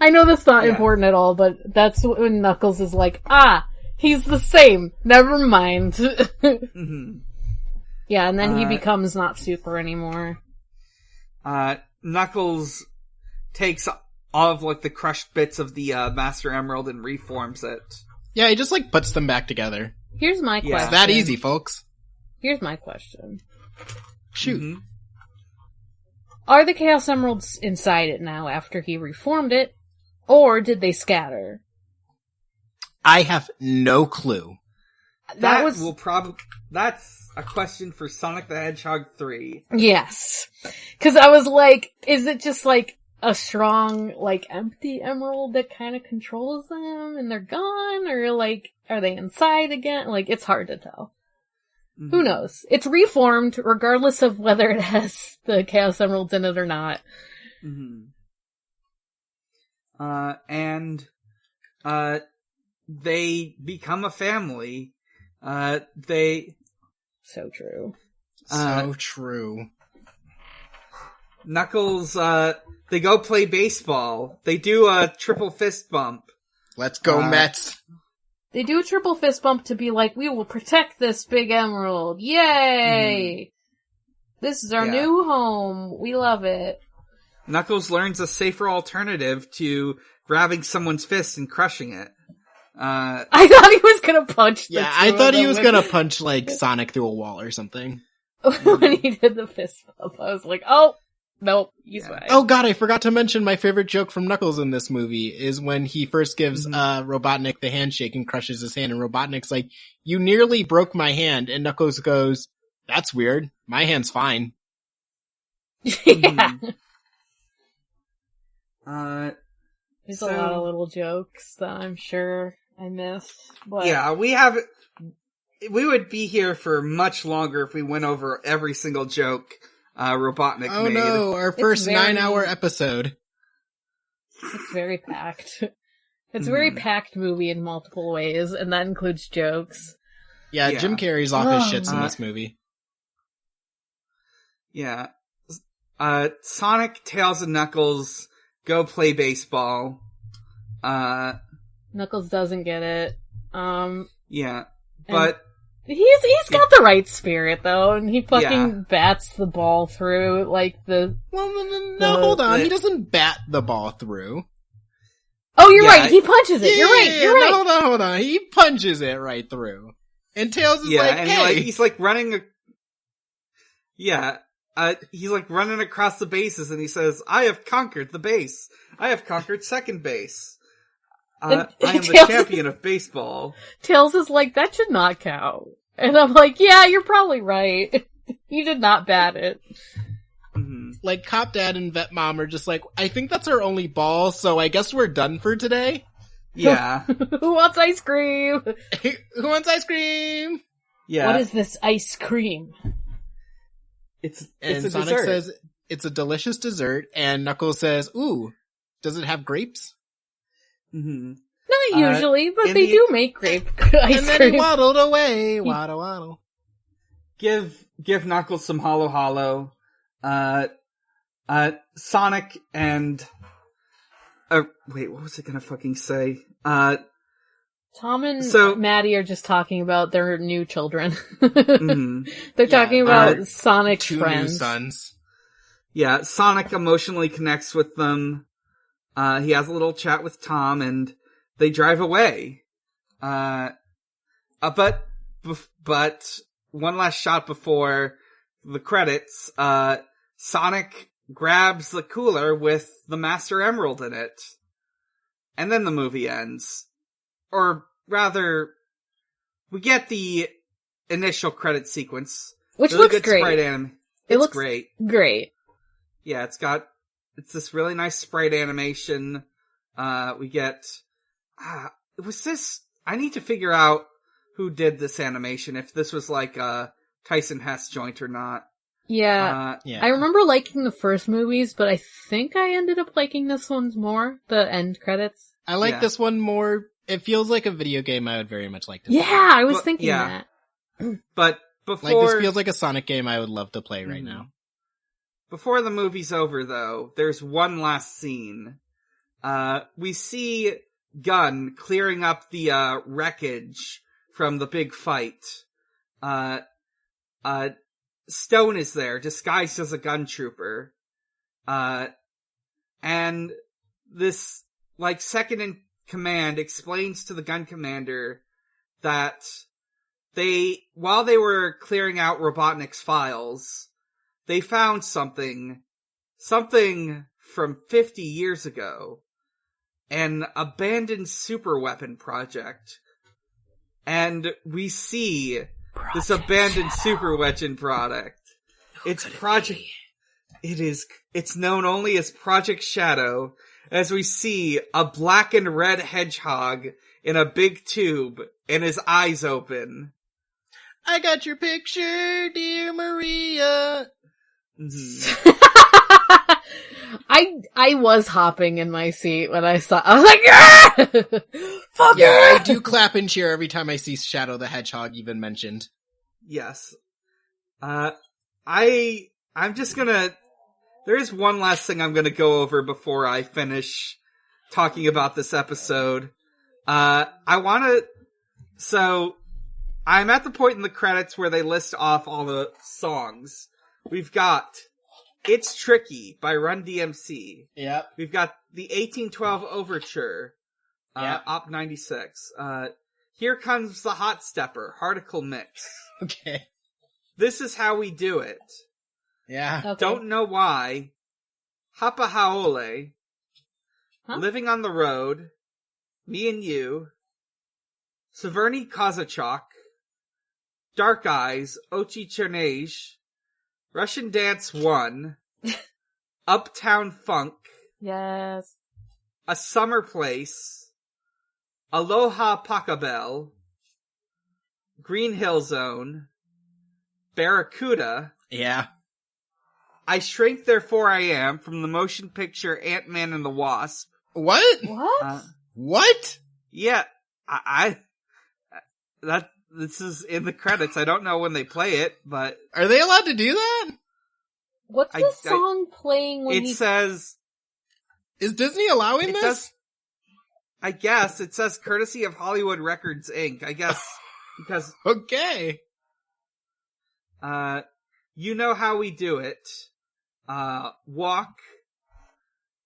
know that's not important at all, but that's when Knuckles is he's the same. Never mind. Mm-hmm. Yeah, and then he becomes not super anymore. Knuckles takes all of the crushed bits of the Master Emerald and reforms it. Yeah, he just puts them back together. Here's my question. It's that easy, folks. Here's my question. Shoot. Mm-hmm. Are the Chaos Emeralds inside it now after he reformed it, or did they scatter? I have no clue. That's a question for Sonic the Hedgehog 3. Yes. Cause I was is it just a strong, empty emerald that kind of controls them and they're gone? Or are they inside again? It's hard to tell. Mm-hmm. Who knows? It's reformed regardless of whether it has the Chaos Emeralds in it or not. Mm-hmm. They become a family. So true. So true. Knuckles, they go play baseball. They do a triple fist bump. Let's go, Mets. They do a triple fist bump to be like, we will protect this big emerald. Yay! This is our new home. We love it. Knuckles learns a safer alternative to grabbing someone's fist and crushing it. I thought he was gonna punch the Yeah, two I thought of he them was gonna punch, like, Sonic through a wall or something. when he did the fist bump. I was like, oh, nope, he's fine. Oh god, I forgot to mention my favorite joke from Knuckles in this movie is when he first gives Robotnik the handshake and crushes his hand, and Robotnik's like, you nearly broke my hand, and Knuckles goes, that's weird, my hand's fine. Yeah. There's So- a lot of little jokes that I'm sure I missed. But Yeah, we would be here for much longer if we went over every single joke Robotnik Oh made. no, our first very- 9-hour episode. it's very packed. It's a very packed movie in multiple ways, and that includes jokes. Yeah, Yeah. Jim Carrey's off his shits in Uh, this movie. Yeah. Sonic, Tails, and Knuckles go play baseball. Knuckles doesn't get it. Yeah. But, He's got the right spirit though, and he fucking bats the ball through like the. Well, no, hold on, the- he doesn't bat the ball through. Oh, you're Yeah, right. He punches it. You're right. You're right. No, hold on, he punches it right through. And Tails is like, and hey! he's like running he's like running across the bases and he says, I have conquered the base. I have conquered second base. I am the Tails- champion of baseball. Tails is like, that should not count. And I'm like, yeah, you're probably right. You did not bat it. Mhm. Like, Cop Dad and Vet Mom are just like, I think that's our only ball, so I guess we're done for today. Yeah. Who wants ice cream? Who wants ice cream? Yeah. What is this ice cream? It's And a Sonic dessert. says, it's a delicious dessert, and Knuckles says, ooh, does it have grapes? Mhm. Not usually, but in they the- do make grape ice And then cream. he waddled away, waddle waddle. Give Knuckles some hollow. Sonic and wait, what was I gonna fucking say? Tom and So- Maddie are just talking about their new children. mhm. They're talking about Sonic's Two friends. new sons. Yeah, Sonic emotionally connects with them. He has a little chat with Tom, and they drive away. But one last shot before the credits, Sonic grabs the cooler with the Master Emerald in it. And then the movie ends. Or rather, we get the initial credit sequence. Which Really looks good great. sprite anim. It It's looks great. Great. Yeah, it's this really nice sprite animation. We get, I need to figure out who did this animation, if this was like a Tyson Hess joint or not. Yeah. Yeah. I remember liking the first movies, but I think I ended up liking this one's more, the end credits. I like Yeah. this one more. It feels like a video game I would very much like to play. Yeah, I was But- thinking yeah. that. But Like, before, this feels like a Sonic game I would love to play right now. before the movie's over though, there's one last scene. We see Gun clearing up the, wreckage from the big fight. Stone is there, disguised as a gun trooper. And this, like, second in command explains to the gun commander that while they were clearing out Robotnik's files, they found something from 50 years ago. An abandoned superweapon project. And we see this abandoned superweapon product. It's known only as Project Shadow, as we see a black and red hedgehog in a big tube and his eyes open. I got your picture, dear Maria. Mhm. I was hopping in my seat when I saw, I was like, yeah! Fuck Yeah, yeah! I do clap and cheer every time I see Shadow the Hedgehog even mentioned. Yes. I'm just gonna, there is one last thing I'm gonna go over before I finish talking about this episode. I wanna So, I'm at the point in the credits where they list off all the songs. We've got It's Tricky by Run DMC. Yep. We've got the 1812 Overture, Yep. Op.96. Here Comes the Hot Stepper, Harticle Mix. Okay. This Is How We Do It. Yeah. Okay. Don't Know Why. Hapa Haole. Huh? Living on the Road. Me and You. Severny Kozachok. Dark Eyes. Ochi Chernej. Russian Dance 1. Uptown Funk. Yes. A Summer Place. Aloha Pacabelle. Green Hill Zone. Barracuda. Yeah. I Shrink Therefore I Am from the motion picture Ant-Man and the Wasp. What? What? What? Yeah, this is in the credits. I don't know when they play it, but Are they allowed to do that? What's the song playing when it says, Is Disney allowing this? does, I guess, it says courtesy of Hollywood Records Inc. I guess, because, Okay. You Know How We Do It, Walk,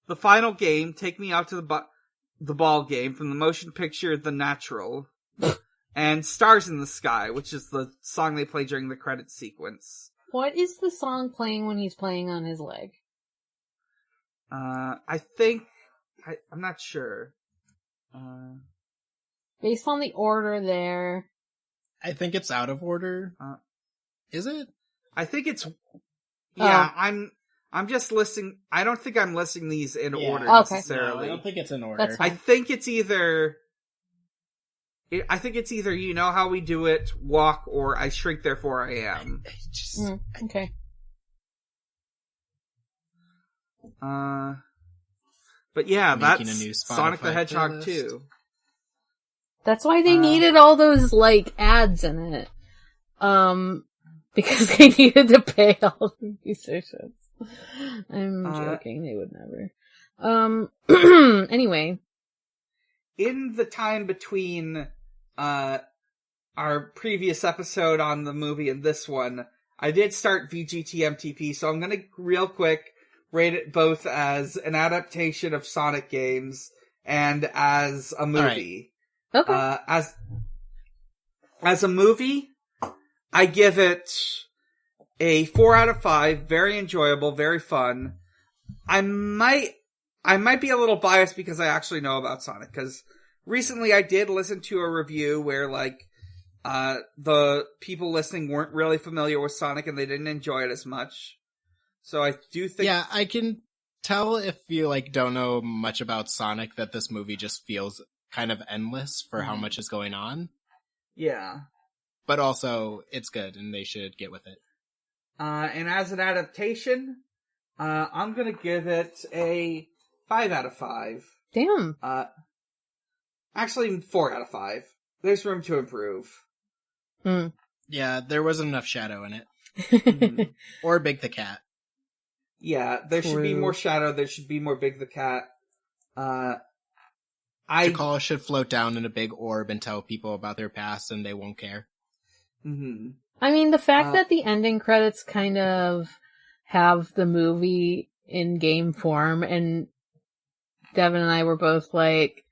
The Final Game, Take Me Out to the Ball Game from the motion picture The Natural, and Stars in the Sky, which is the song they play during the credits sequence. What is the song playing when he's playing on his leg? I think, I'm not sure. Based on the order there. I think it's out of order. Is it? I think it's, yeah, I'm just listing, I don't think I'm listing these in order Okay. necessarily. No, I don't think it's in order. That's I fine. think it's either You Know How We Do It, Walk, or I Shrink Therefore I Am. Okay. But yeah, Making that's a new Sonic the Spotify Hedgehog playlist. 2. That's why they needed all those, like, ads in it. Because they needed to pay all the musicians. I'm joking, they would never. Anyway. In the time between our previous episode on the movie and this one, I did start VGTMTP, so I'm gonna real quick rate it both as an adaptation of Sonic games and as a movie. Okay. As a movie, I give it a 4 out of 5. Very enjoyable, very fun. I might be a little biased because I actually know about Sonic, because recently I did listen to a review where, like, the people listening weren't really familiar with Sonic and they didn't enjoy it as much. So I do think... Yeah, I can tell if you, like, don't know much about Sonic that this movie just feels kind of endless for how much is going on. Yeah. But also, it's good, and they should get with it. And as an adaptation, I'm gonna give it a 5 out of 5. Damn. Actually, 4 out of 5. There's room to improve. Yeah, there wasn't enough shadow in it. Or Big the Cat. Yeah, there should be more Shadow, there should be more Big the Cat. Tikal should float down in a big orb and tell people about their past and they won't care. I mean, the fact that the ending credits kind of have the movie in game form, and Devon and I were both like,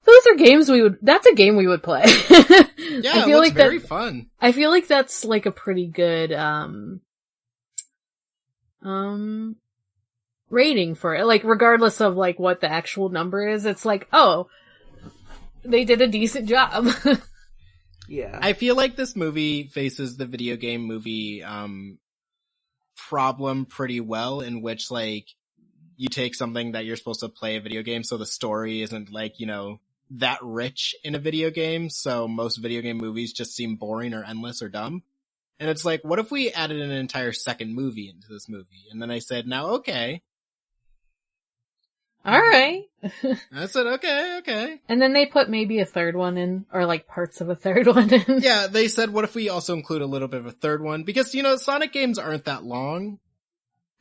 those are games that's a game we would play. Yeah, I feel like very fun. I feel like that's like a pretty good, rating for it. Like, regardless of like what the actual number is, it's like, oh, they did a decent job. Yeah. I feel like this movie faces the video game movie, problem pretty well, in which, like, you take something that you're supposed to play a video game, so the story isn't, like, you know, that rich in a video game, so most video game movies just seem boring or endless or dumb. And it's like, what if we added an entire second movie into this movie? And then I said, now, okay. Alright. I said, okay. And then they put maybe a third one in, or like parts of a third one in. Yeah, they said, what if we also include a little bit of a third one? Because, you know, Sonic games aren't that long.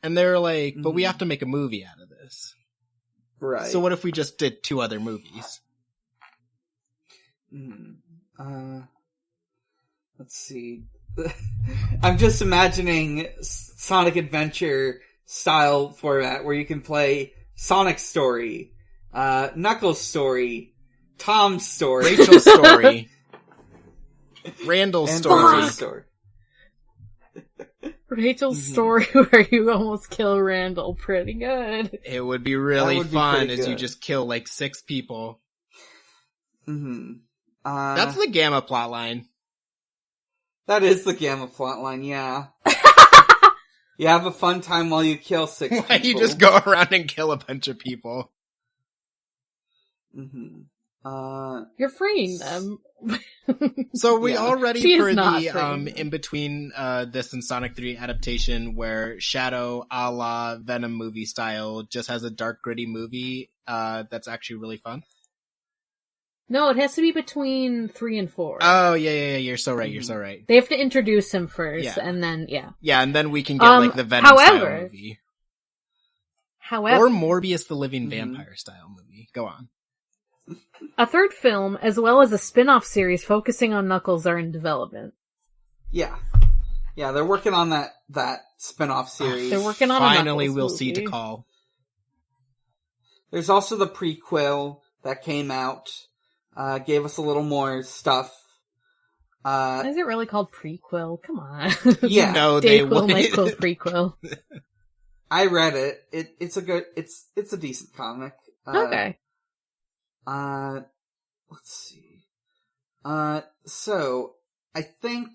And they're like, but we have to make a movie out of this. Right. So what if we just did 2 other movies? Let's see. I'm just imagining Sonic Adventure style format where you can play Sonic's story, Knuckles' story, Tom's story, Rachel's story, Randall's and story. Bob's story. Rachel's story where you almost kill Randall. Pretty good. It would be really would be fun pretty as you good. just kill like 6 people. Mm-hmm. That's the Gamma plotline. That is the Gamma plotline, yeah. You have a fun time while you kill 6 Why people. you just go around and kill a bunch of people? Mm-hmm. You're freeing them. So we Yeah. all ready She is for not the freeing them. in between this and Sonic 3 adaptation where Shadow a la Venom movie style just has a dark gritty movie that's actually really fun? No, it has to be between 3 and 4. Oh yeah, you're so right, you're so right. They have to introduce him first, Yeah. and then, yeah. Yeah, and then we can get like the Venom style movie. However, Or Morbius the Living Vampire style movie. Go on. a third film, as well as a spin-off series focusing on Knuckles, are in development. Yeah. Yeah, they're working on that spin-off series. They're working on Finally a Knuckles we'll movie. see to call. There's also the prequel that came out. Gave us a little more stuff. Is it really called prequel? Come on. Yeah. You know they Dayquil, would. Nyquil, prequel. I read it. It's a decent comic. Okay. Let's see. So I think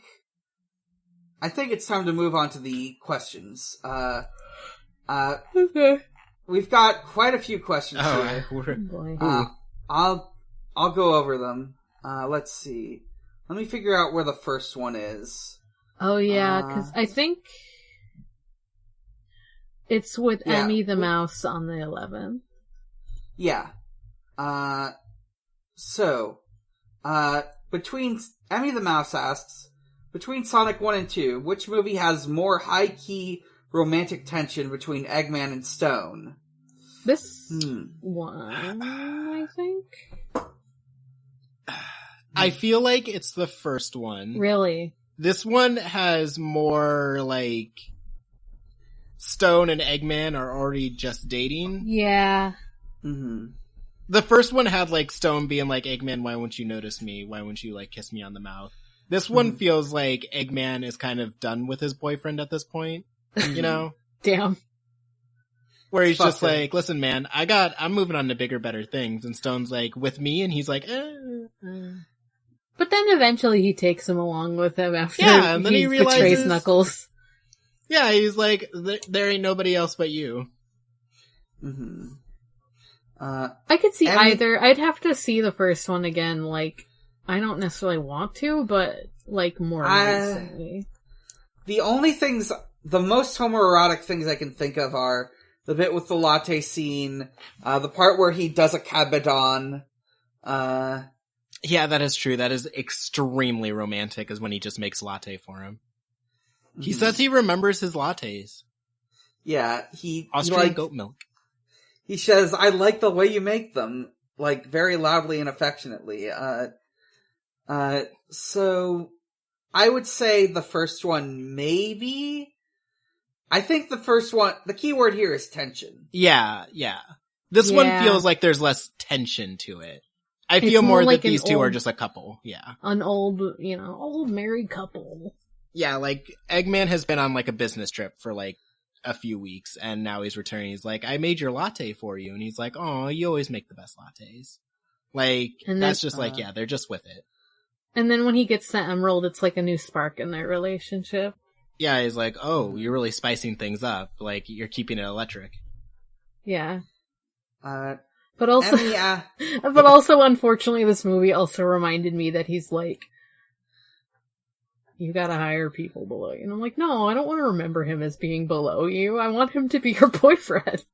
it's time to move on to the questions. Okay. We've got quite a few questions here. Boy. I'll go over them. Let's see. Let me figure out where the first one is. Oh yeah, because I think it's with Yeah. Emmy the Mouse on the 11th. Yeah. So, between Emmy the Mouse asks, between Sonic 1 and 2, which movie has more high-key romantic tension between Eggman and Stone? This one, I think. I feel like it's the first one. Really? This one has more like Stone and Eggman are already just dating. Yeah. Mm-hmm. The first one had like Stone being like, Eggman, why won't you notice me? Why won't you like kiss me on the mouth? This one feels like Eggman is kind of done with his boyfriend at this point, you know? Damn. Where he's Fuck just him. like, listen man, I'm moving on to bigger, better things. And Stone's like, with me? And he's like, But then eventually he takes him along with him after Yeah, and then he betrays realizes- Knuckles. Yeah, he's like, there ain't nobody else but you. Mm-hmm. I could see Emmy- either. I'd have to see the first one again, like, I don't necessarily want to, but, like, more recently. The only things, the most homoerotic things I can think of are the bit with the latte scene, the part where he does a kabedon, Yeah, that is true. That is extremely romantic, is when he just makes latte for him. He says he remembers his lattes. yeah, he Austrian goat milk. He says, I like the way you make them, like, very loudly and affectionately. So, I would say the first one, maybe? I think the first one, the key word here is tension. Yeah. This one Yeah. feels like there's less tension to it. I It's feel more more like that these an two are old- just a couple. Yeah. An old married couple. Yeah, like, Eggman has been on like a business trip for like a few weeks, and now he's returning. He's like, I made your latte for you. And he's like, oh, you always make the best lattes. Like, And that's then- just like, yeah, they're just with it. And then when he gets the emerald, it's like a new spark in their relationship. Yeah, he's like, oh, you're really spicing things up. Like, you're keeping it electric. Yeah. Emmy, But also, but also, unfortunately, this movie also reminded me that he's like, you gotta hire people below you. And I'm like, no, I don't want to remember him as being below you. I want him to be your boyfriend.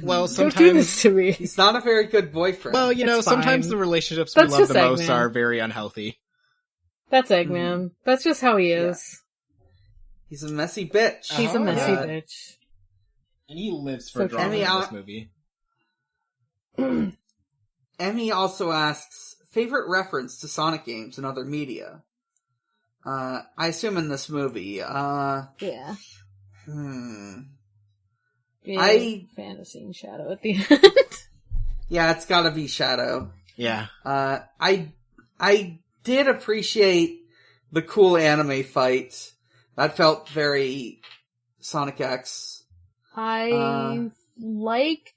Well, Don't do this sometimes, to me. he's not a very good boyfriend. well, you know, It's sometimes fine. the relationships That's we love just the most Eggman. are very unhealthy. That's Eggman. That's just how he is. he's a messy bitch. He's a Oh, messy yeah. bitch. And he lives So for drama Emmy, in this movie. Emmy also asks, favorite reference to Sonic games in other media. I assume in this movie. Yeah. Fantasy and Shadow at the end. Yeah, it's gotta be Shadow. Yeah. I did appreciate the cool anime fight. That felt very Sonic X. I liked...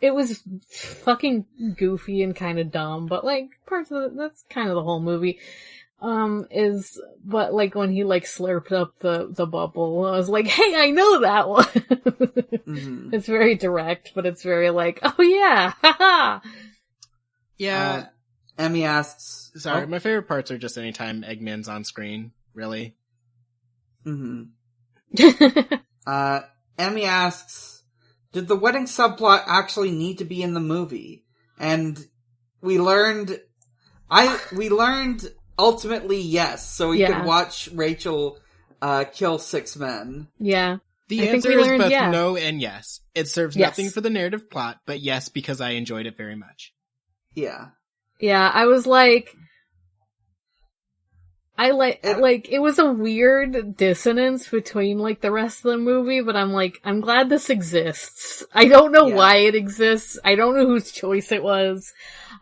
It was fucking goofy and kind of dumb, but like, parts of that's kind of the whole movie. But like when he like slurped up the bubble, I was like, hey, I know that one. Mm-hmm. It's very direct, but it's very like, oh yeah, haha. Yeah. Emmy asks... Sorry, my favorite parts are just anytime Eggman's on screen, really. Mm-hmm. Emmy asks, did the wedding subplot actually need to be in the movie? And we learned ultimately yes, so we could watch Rachel kill 6 men. Yeah. The answer is both no and yes. It serves nothing for the narrative plot, but yes, because I enjoyed it very much. Yeah. Yeah, I was like... it was a weird dissonance between, like, the rest of the movie, but I'm like, I'm glad this exists. I don't know why it exists. I don't know whose choice it was.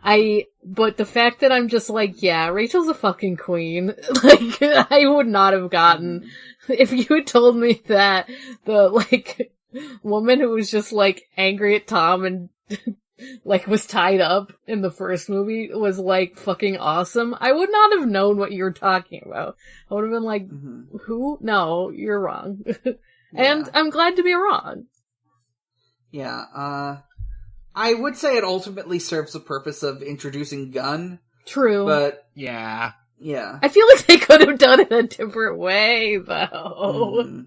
But the fact that I'm just like, yeah, Rachel's a fucking queen. Like, I would not have gotten, if you had told me that the, like, woman who was just, like, angry at Tom and, like, was tied up in the first movie was, like, fucking awesome. I would not have known what you were talking about. I would have been like, who? No, you're wrong. And I'm glad to be wrong. Yeah, I would say it ultimately serves the purpose of introducing Gunn. True. But, yeah. I feel like they could have done it a different way, though.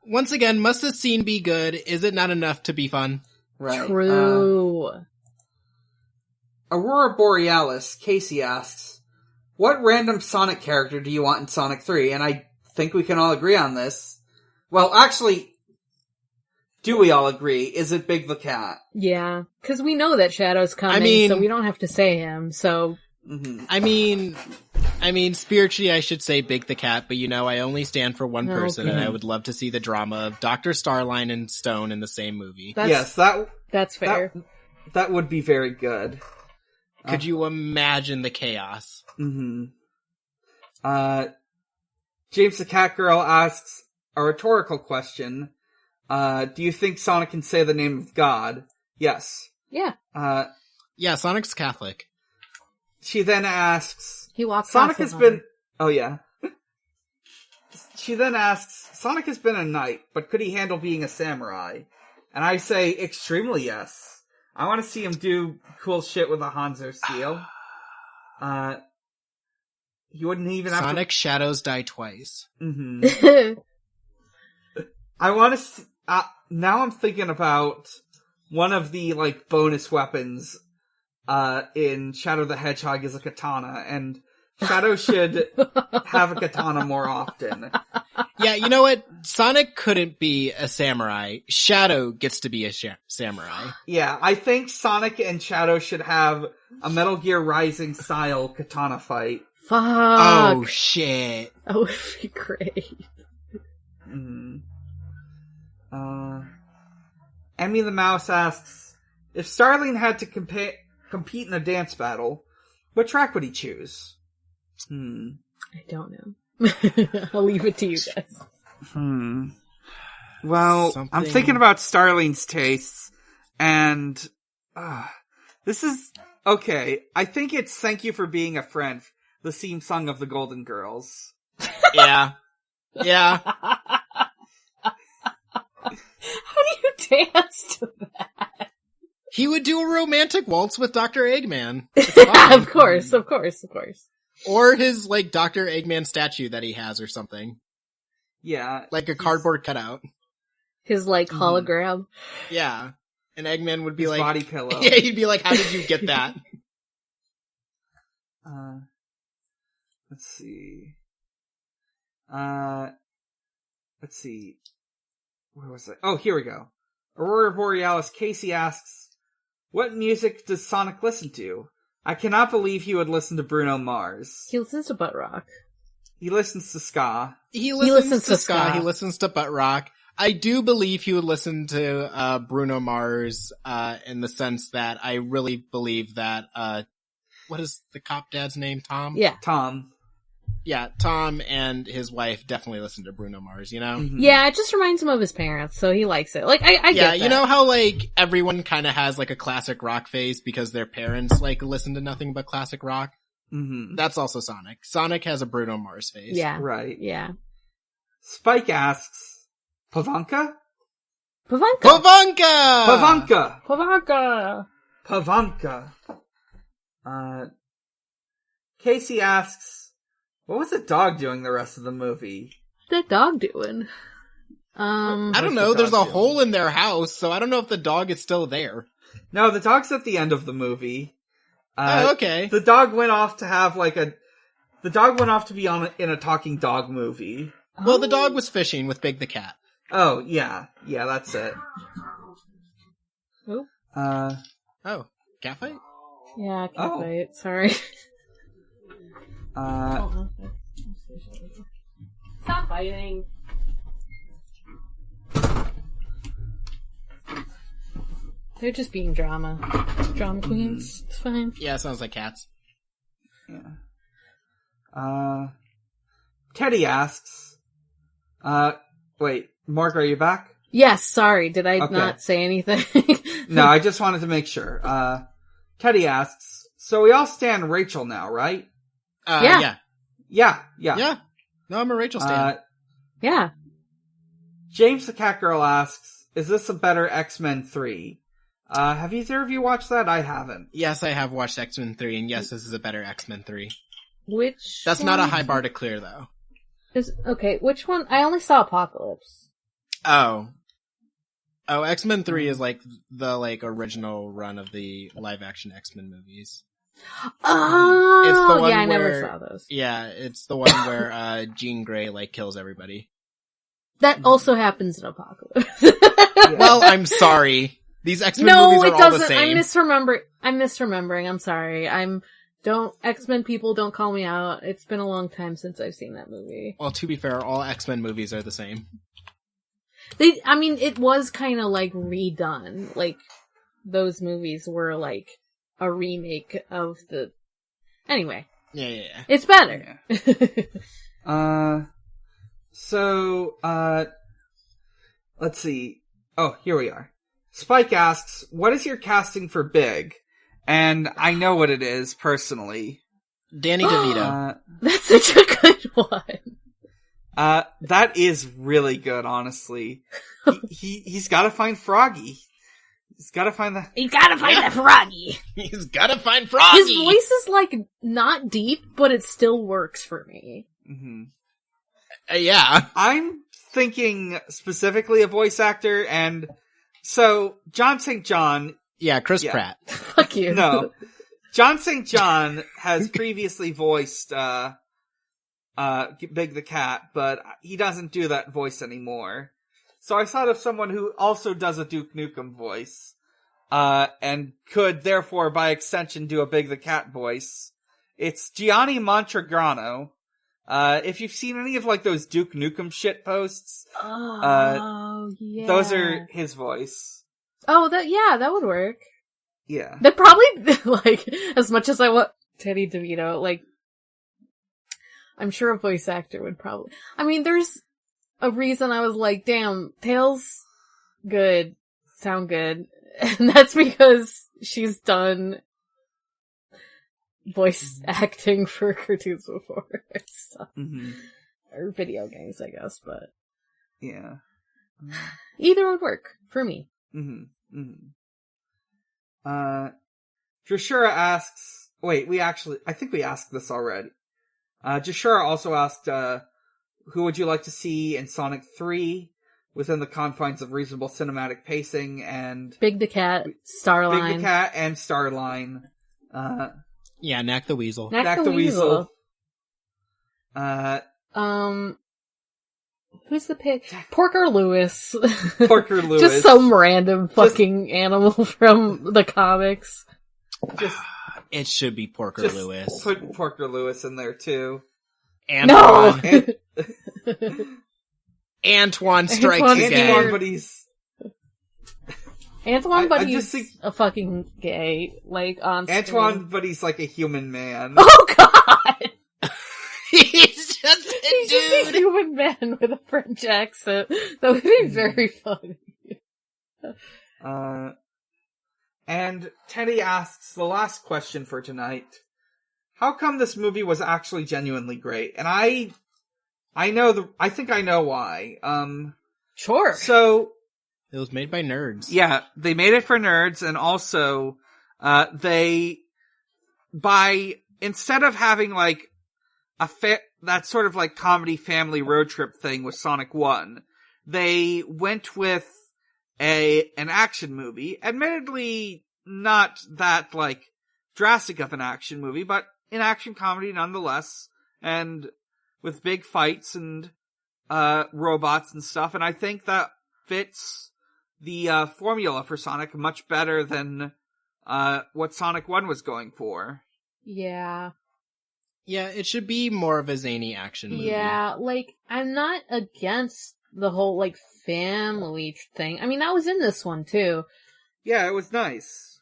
Once again, must the scene be good? Is it not enough to be fun? Right. True. Aurora Borealis, Casey asks, what random Sonic character do you want in Sonic 3? And I think we can all agree on this. Well, actually, do we all agree? Is it Big the Cat? Yeah, because we know that Shadow's coming, so we don't have to say him, so... Mm-hmm. I mean, spiritually I should say Big the Cat, but I only stand for one person, and I would love to see the drama of Dr. Starline and Stone in the same movie. That's fair. That would be very good. Could you imagine the chaos? Mm-hmm. James the Cat Girl asks a rhetorical question. Do you think Sonic can say the name of God? Yes. Yeah. Yeah, Sonic's Catholic. She then asks... He walks Sonic has been... Oh, yeah. She then asks, Sonic has been a knight, but could he handle being a samurai? And I say, extremely yes. I want to see him do cool shit with a Hanzo steel. He wouldn't even have Sonic Shadows Die Twice. Mm-hmm. I want to... now I'm thinking about one of the, bonus weapons in Shadow the Hedgehog is a katana, and Shadow should have a katana more often. Yeah, you know what? Sonic couldn't be a samurai. Shadow gets to be a samurai. Yeah, I think Sonic and Shadow should have a Metal Gear Rising style katana fight. Fuck. Oh, shit. That would be great. Emmy the Mouse asks, if Starling had to compete in a dance battle, what track would he choose? I don't know. I'll leave it to you guys. Well, I'm thinking about Starling's tastes, and this is... Okay, I think it's Thank You for Being a Friend, the theme song of the Golden Girls. Yeah. Yeah. How do you dance to that? He would do a romantic waltz with Dr. Eggman. Of course. Or his, Dr. Eggman statue that he has or something. Yeah. Like a cardboard cutout. His, hologram. Yeah. And Eggman would be his body pillow. Yeah, he'd be like, how did you get that? Let's see. Where was it? Oh, here we go. Aurora Borealis Casey asks, what music does Sonic listen to? I cannot believe he would listen to Bruno Mars. He listens to butt rock. He listens to ska. He listens to ska. He listens to butt rock. I do believe he would listen to Bruno Mars in the sense that I really believe that what is the cop dad's name? Tom? Yeah. Tom. Yeah, Tom and his wife definitely listen to Bruno Mars, you know? Mm-hmm. Yeah, it just reminds him of his parents, so he likes it. Like, I get that. You know how, like, everyone kind of has, like, a classic rock phase because their parents, like, listen to nothing but classic rock? Mm-hmm. That's also Sonic. Sonic has a Bruno Mars phase. Yeah. Right. Yeah. Spike asks, Pavanka? Pavanka! Pavanka! Pavanka! Pavanka. Casey asks, what was the dog doing the rest of the movie? What's that dog doing? I don't know. There's a hole in their house, so I don't know if the dog is still there. No, the dog's at the end of the movie. Okay. The dog went off to have the dog went off to be in a talking dog movie. Well, the dog was fishing with Big the cat. Oh, yeah. Yeah, that's it. Who? Oh, cat fight? Yeah, cat fight. Sorry. Stop fighting. They're just being drama queens. It's fine. Yeah, sounds like cats. Yeah. Teddy asks, wait, Morg, are you back? Yes, sorry. Did I not say anything? No, I just wanted to make sure. Teddy asks, so we all stand Rachel now, right? Yeah. Yeah. No, I'm a Rachel stan. Yeah. James the Cat Girl asks, is this a better X-Men 3? Have either of you watched that? I haven't. Yes, I have watched X-Men 3, and yes, this is a better X-Men 3. Which That's one? not a high bar to clear, though. Okay, which one? I only saw Apocalypse. Oh, X-Men 3 is like the original run of the live-action X-Men movies. Oh, it's the one I where, never saw those. Yeah, it's the one where Jean Grey kills everybody. That also happens in Apocalypse. Well, I'm sorry. These X-Men movies are all the same. I'm misremembering. I'm sorry. X-Men people, don't call me out. It's been a long time since I've seen that movie. Well, to be fair, all X-Men movies are the same. It was kind of redone. Like, those movies were a remake of the... Anyway. Yeah. It's better. Yeah. Let's see. Oh, here we are. Spike asks, what is your casting for Big? And I know what it is, personally. Danny DeVito. That's such a good one. That is really good, honestly. He's gotta find Froggy. He's gotta find that Froggy. He's gotta find Froggy! His voice is, not deep, but it still works for me. Mm-hmm. Yeah. I'm thinking specifically a voice actor, and so John St. John... Yeah, Chris Pratt. Fuck you. No. John St. John has previously voiced Big the Cat, but he doesn't do that voice anymore. So I thought of someone who also does a Duke Nukem voice, and could therefore, by extension, do a Big the Cat voice. It's Gianni Montegrano. If you've seen any of those Duke Nukem shit posts, yeah. Those are his voice. Oh, that would work. Yeah. That probably, as much as I want Teddy DeVito, I'm sure a voice actor would probably... there's a reason I was like, damn, Tails, good, sound good. And that's because she's done voice acting for cartoons before. So. Mm-hmm. Or video games, I guess, but... Yeah. Either would work, for me. Mm-hmm. Drashura asks, wait, I think we asked this already. Drashura also asked, who would you like to see in Sonic 3 within the confines of reasonable cinematic pacing, and... Big the Cat, Starline. Big the Cat and Starline. Yeah, Knack the Weasel. Knack the Weasel. Who's the pig? Porker Lewis. Porker Lewis. Just some random fucking animal from the comics. It should be Porker Just Lewis. put Porker Lewis in there too. Antoine. No! Antoine strikes Antoine's again. Antoine, but he's Antoine, but I he's just think- a fucking gay, like, on screen. Antoine, but he's like a human man. Oh god! He's just a He's just a dude. human man with a French accent. That would be very funny. And Teddy asks the last question for tonight. How come this movie was actually genuinely great? And I think I know why. Sure. So, It was made by nerds. yeah, they made it for nerds, and also, instead of having like that sort of like comedy family road trip thing with Sonic 1, they went with an action movie. Admittedly, not that like drastic of an action movie, but an action comedy nonetheless, and with big fights and robots and stuff. And I think that fits the formula for Sonic much better than what Sonic 1 was going for. Yeah. Yeah, it should be more of a zany action movie. Yeah, like, I'm not against the whole, like, family thing. I mean, that was in this one, too. Yeah, it was nice.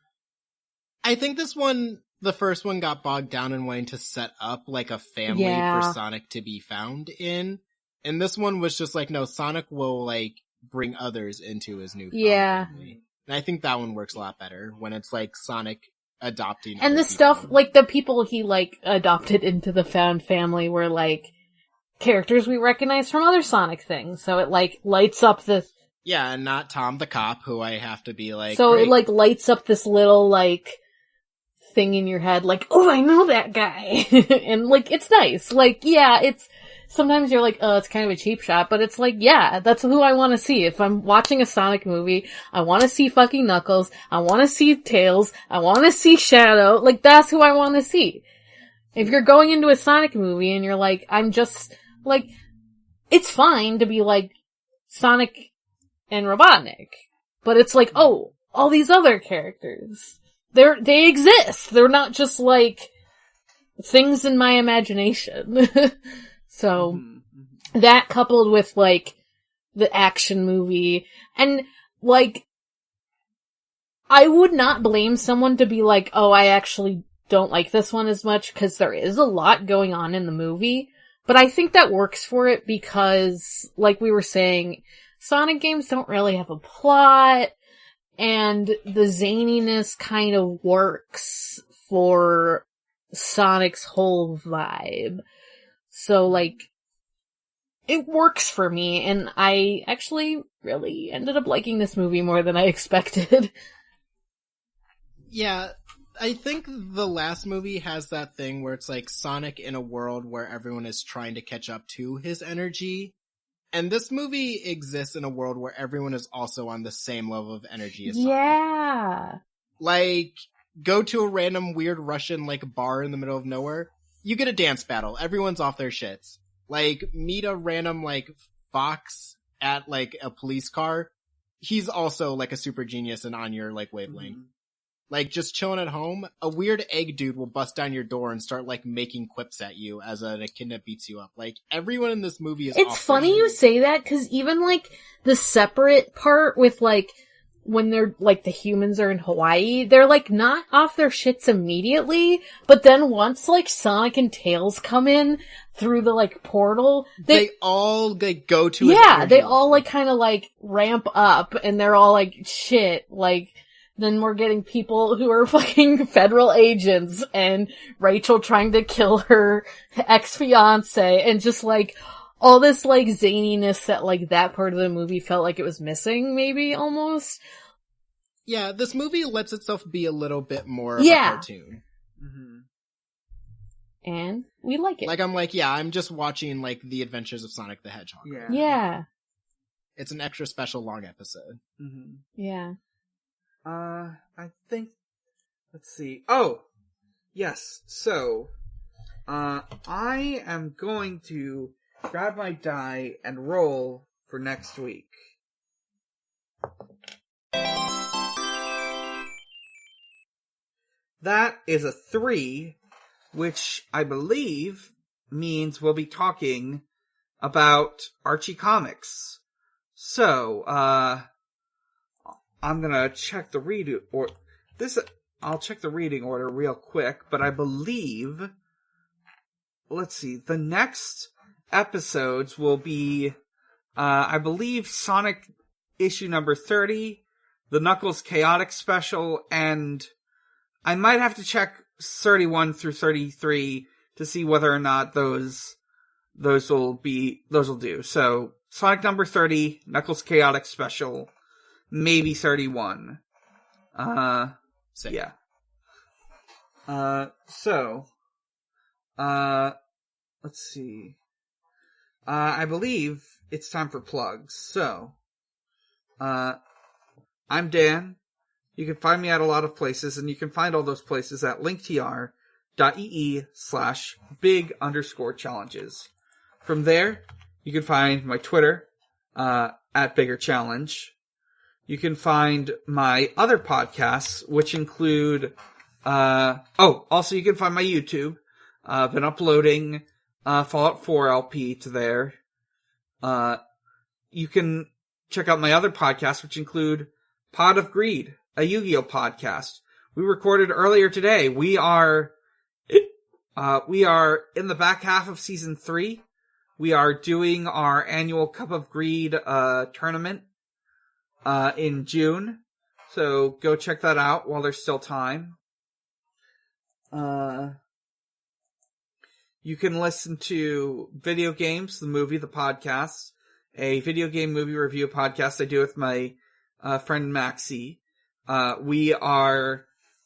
I think this one, the first one, got bogged down in wanting to set up like a family Yeah. for Sonic to be found in. And this one was just like, no, Sonic will like bring others into his new Yeah. family. And I think that one works a lot better when it's like Sonic adopting And other the stuff, people. like, the people he, like, adopted into the found family were, like, characters we recognize from other Sonic things. So it, like, lights up the... Yeah, and not Tom the cop, who I have to be like, So great. it, like, lights up this little, like, thing in your head, like, oh, I know that guy! And, like, it's nice. Like, yeah, it's... Sometimes you're like, oh, it's kind of a cheap shot, but it's like, yeah, that's who I want to see. If I'm watching a Sonic movie, I want to see fucking Knuckles, I want to see Tails, I want to see Shadow, like, that's who I want to see. If you're going into a Sonic movie and you're like, I'm just, like, it's fine to be like, Sonic and Robotnik, but it's like, oh, all these other characters, they exist, they're not just like, things in my imagination. So, that coupled with, like, the action movie, and, like, I would not blame someone to be like, oh, I actually don't like this one as much, because there is a lot going on in the movie, but I think that works for it because, like we were saying, Sonic games don't really have a plot, and the zaniness kind of works for Sonic's whole vibe. So, like, it works for me, and I actually really ended up liking this movie more than I expected. Yeah, I think the last movie has that thing where it's like Sonic in a world where everyone is trying to catch up to his energy. And this movie exists in a world where everyone is also on the same level of energy as Sonic. Yeah. Like, go to a random weird Russian, like, bar in the middle of nowhere. You get a dance battle. Everyone's off their shits. Like, meet a random, like, fox at, like, a police car. He's also, like, a super genius and on your, like, wavelength. Mm-hmm. Like, just chilling at home, a weird egg dude will bust down your door and start, like, making quips at you as a echidna beats you up. Like, everyone in this movie is It's funny you say that, because even, like, the separate part with, like, when they're, like, the humans are in Hawaii, they're, like, not off their shits immediately, but then once, like, Sonic and Tails come in through the, like, portal, they all, like, go to his yeah, energy. they all, like, kind of, like, ramp up, and they're all, like, shit, like, then we're getting people who are fucking federal agents, and Rachel trying to kill her ex-fiancé, and just, like, all this, like, zaniness that, like, that part of the movie felt like it was missing, maybe, almost. Yeah, this movie lets itself be a little bit more of a cartoon. Mm-hmm. And we like it. Like, I'm like, yeah, I'm just watching, like, The Adventures of Sonic the Hedgehog. Yeah. It's an extra special long episode. Mm-hmm. Yeah. I think, let's see. Oh! Yes, so, I am going to grab my die and roll for next week. that is a 3, which I believe means we'll be talking about Archie comics. So, I'm gonna check the I'll check the reading order real quick, but I believe, let's see, the next episodes will be, I believe Sonic issue number 30, the Knuckles Chaotix special, and I might have to check 31 through 33 to see whether or not those will do. So, Sonic number 30, Knuckles Chaotix special, maybe 31. Sick. Yeah. Let's see. I believe it's time for plugs. So, I'm Dan. You can find me at a lot of places, and you can find all those places at linktr.ee/big_challenges. From there, you can find my Twitter, at Bigger Challenge. You can find my other podcasts, which include, also you can find my YouTube. I've been uploading, Fallout 4 LP to there. You can check out my other podcasts, which include Pod of Greed, a Yu-Gi-Oh podcast. We recorded earlier today. We are in the back half of season 3. We are doing our annual Cup of Greed, tournament, in June. So go check that out while there's still time. You can listen to Video Games, the movie, the podcast, a video game movie review podcast I do with my friend Maxie.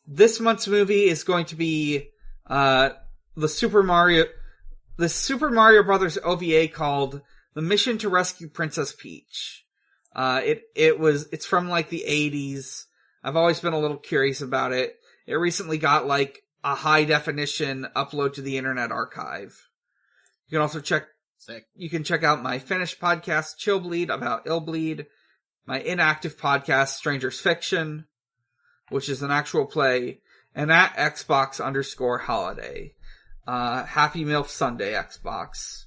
This month's movie is going to be the Super Mario Brothers OVA called The Mission to Rescue Princess Peach. It's from like the 80s. I've always been a little curious about it. It recently got like a high definition upload to the Internet Archive. You can also check out my finished podcast, Chill Bleed, about Illbleed, my inactive podcast, Strangers Fiction, which is an actual play, and at Xbox_holiday. Happy MILF Sunday, Xbox.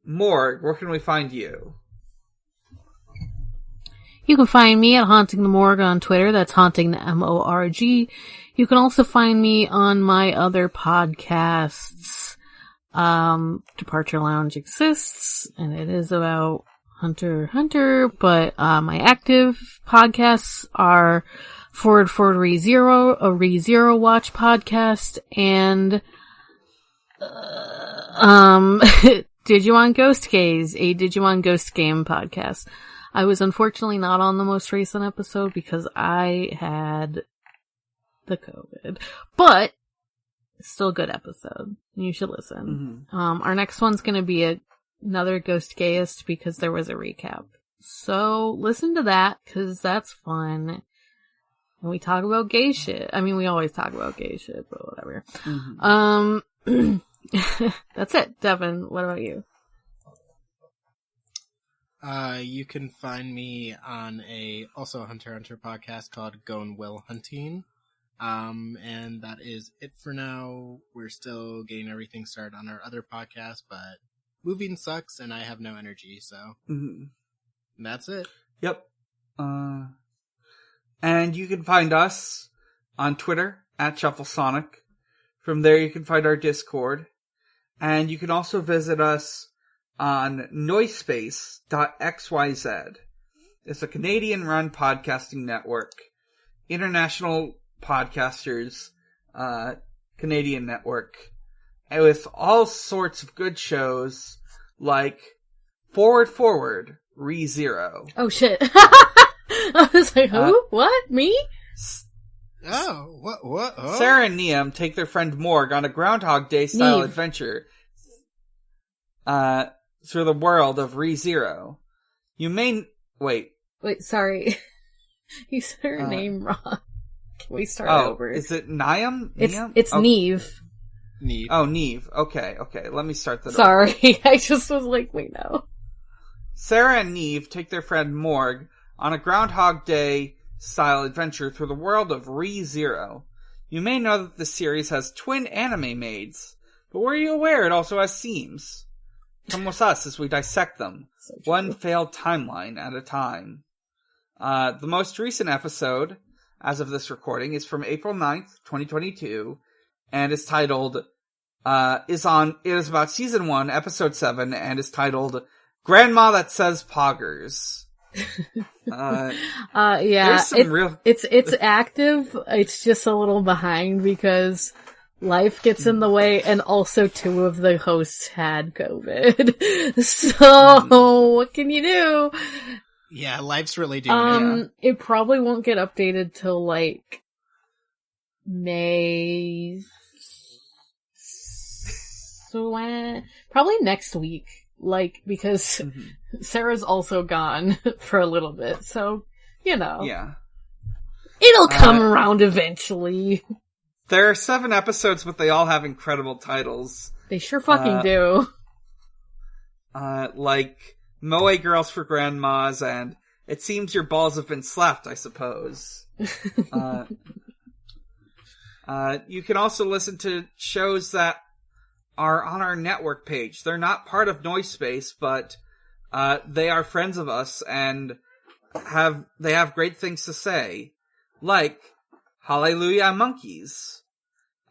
Morg, where can we find you? You can find me at Haunting the Morg on Twitter. That's Haunting the MORG. You can also find me on my other podcasts. Departure Lounge exists, and it is about Hunter x Hunter, but my active podcasts are Forward ReZero, a ReZero Watch podcast, and Digimon Ghost Gaze, a Digimon Ghost Game podcast. I was unfortunately not on the most recent episode because I had the COVID, but still a good episode. You should listen. Mm-hmm. Our next one's going to be another Ghost Gayist because there was a recap. So listen to that because that's fun. And we talk about gay shit. I mean, we always talk about gay shit, but whatever. Mm-hmm. That's it. Devon, what about you? You can find me on also a Hunter x Hunter podcast called Goin' Will Hunting. And that is it for now. We're still getting everything started on our other podcast, but moving sucks and I have no energy, so that's it. Yep. And you can find us on Twitter at ShuffleSonic. From there you can find our Discord. And you can also visit us on Noisepace.xyz. It's a Canadian-run podcasting network. International podcasters, Canadian network. And with all sorts of good shows like Forward, ReZero. Oh shit. I was like, who? What? Me? Oh, what? Oh. Sarah and Neum take their friend Morg on a Groundhog Day style adventure through the world of ReZero. You may... Wait, sorry. You said her name wrong. Can we start over? Is it Niam? It's Neve. Neve. Oh, Neve. Okay. Let me start that Sorry, over. I just was like, wait, no. Sarah and Neve take their friend Morg on a Groundhog Day style adventure through the world of Re:Zero. You may know that the series has twin anime maids, but were you aware it also has seams? Come with us as we dissect them, one failed timeline at a time. The most recent episode, as of this recording, is from April 9th, 2022, and is titled, it is about Season 1, Episode 7, and is titled, Grandma That Says Poggers. Yeah, it's active, it's just a little behind because life gets in the way, and also 2 of the hosts had COVID. So, what can you do? Yeah, life's really doing it. It probably won't get updated till, like, May... So, probably next week. Like, because Sarah's also gone for a little bit, so, you know. Yeah. It'll come around eventually. There are 7 episodes, but they all have incredible titles. They sure fucking do. Like, Moe Girls for Grandmas, and It Seems Your Balls Have Been Slapped, I suppose. You can also listen to shows that are on our network page. They're not part of Noise Space, but they are friends of us and they have great things to say. Like Hallelujah Monkeys.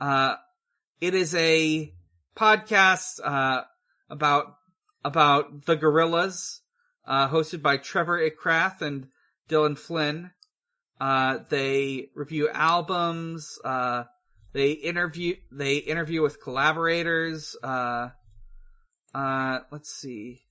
It is a podcast about the Gorillas, hosted by Trevor Ickrath and Dylan Flynn. They review albums, they interview with collaborators, let's see.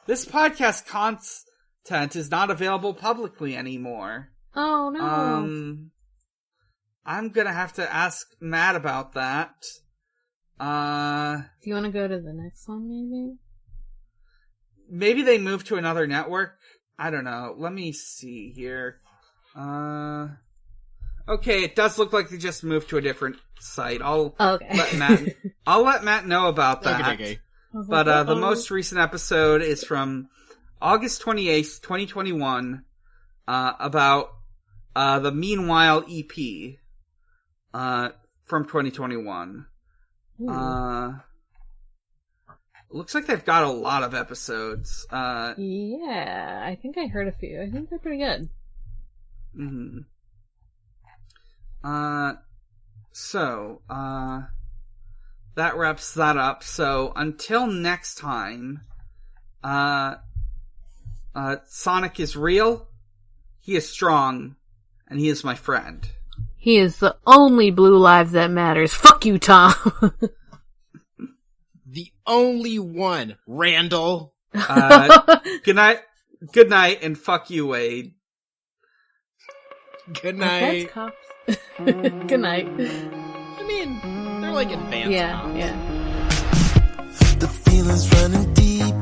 This podcast content is not available publicly anymore. Oh, no. I'm gonna have to ask Matt about that. Do you want to go to the next one, maybe? Maybe they moved to another network? I don't know. Let me see here. Okay, it does look like they just moved to a different site. I'll let Matt know about that. Okay. But the most recent episode is from August 28th, 2021, about the Meanwhile EP from 2021. Looks like they've got a lot of episodes. Yeah, I think I heard a few. I think they're pretty good. So, that wraps that up. So, until next time, Sonic is real, he is strong, and he is my friend. He is the only blue life that matters. Fuck you, Tom! The only one, Randall. Good night, and fuck you, Wade. Good night. That's cops. Good night. I mean, they're like advanced cops. Yeah. The feeling's running deep,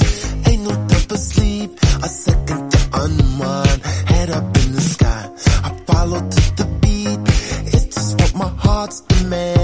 ain't no time for sleep. A second to unwind, head up in the sky. I follow to the beat, it's just what my heart's demand.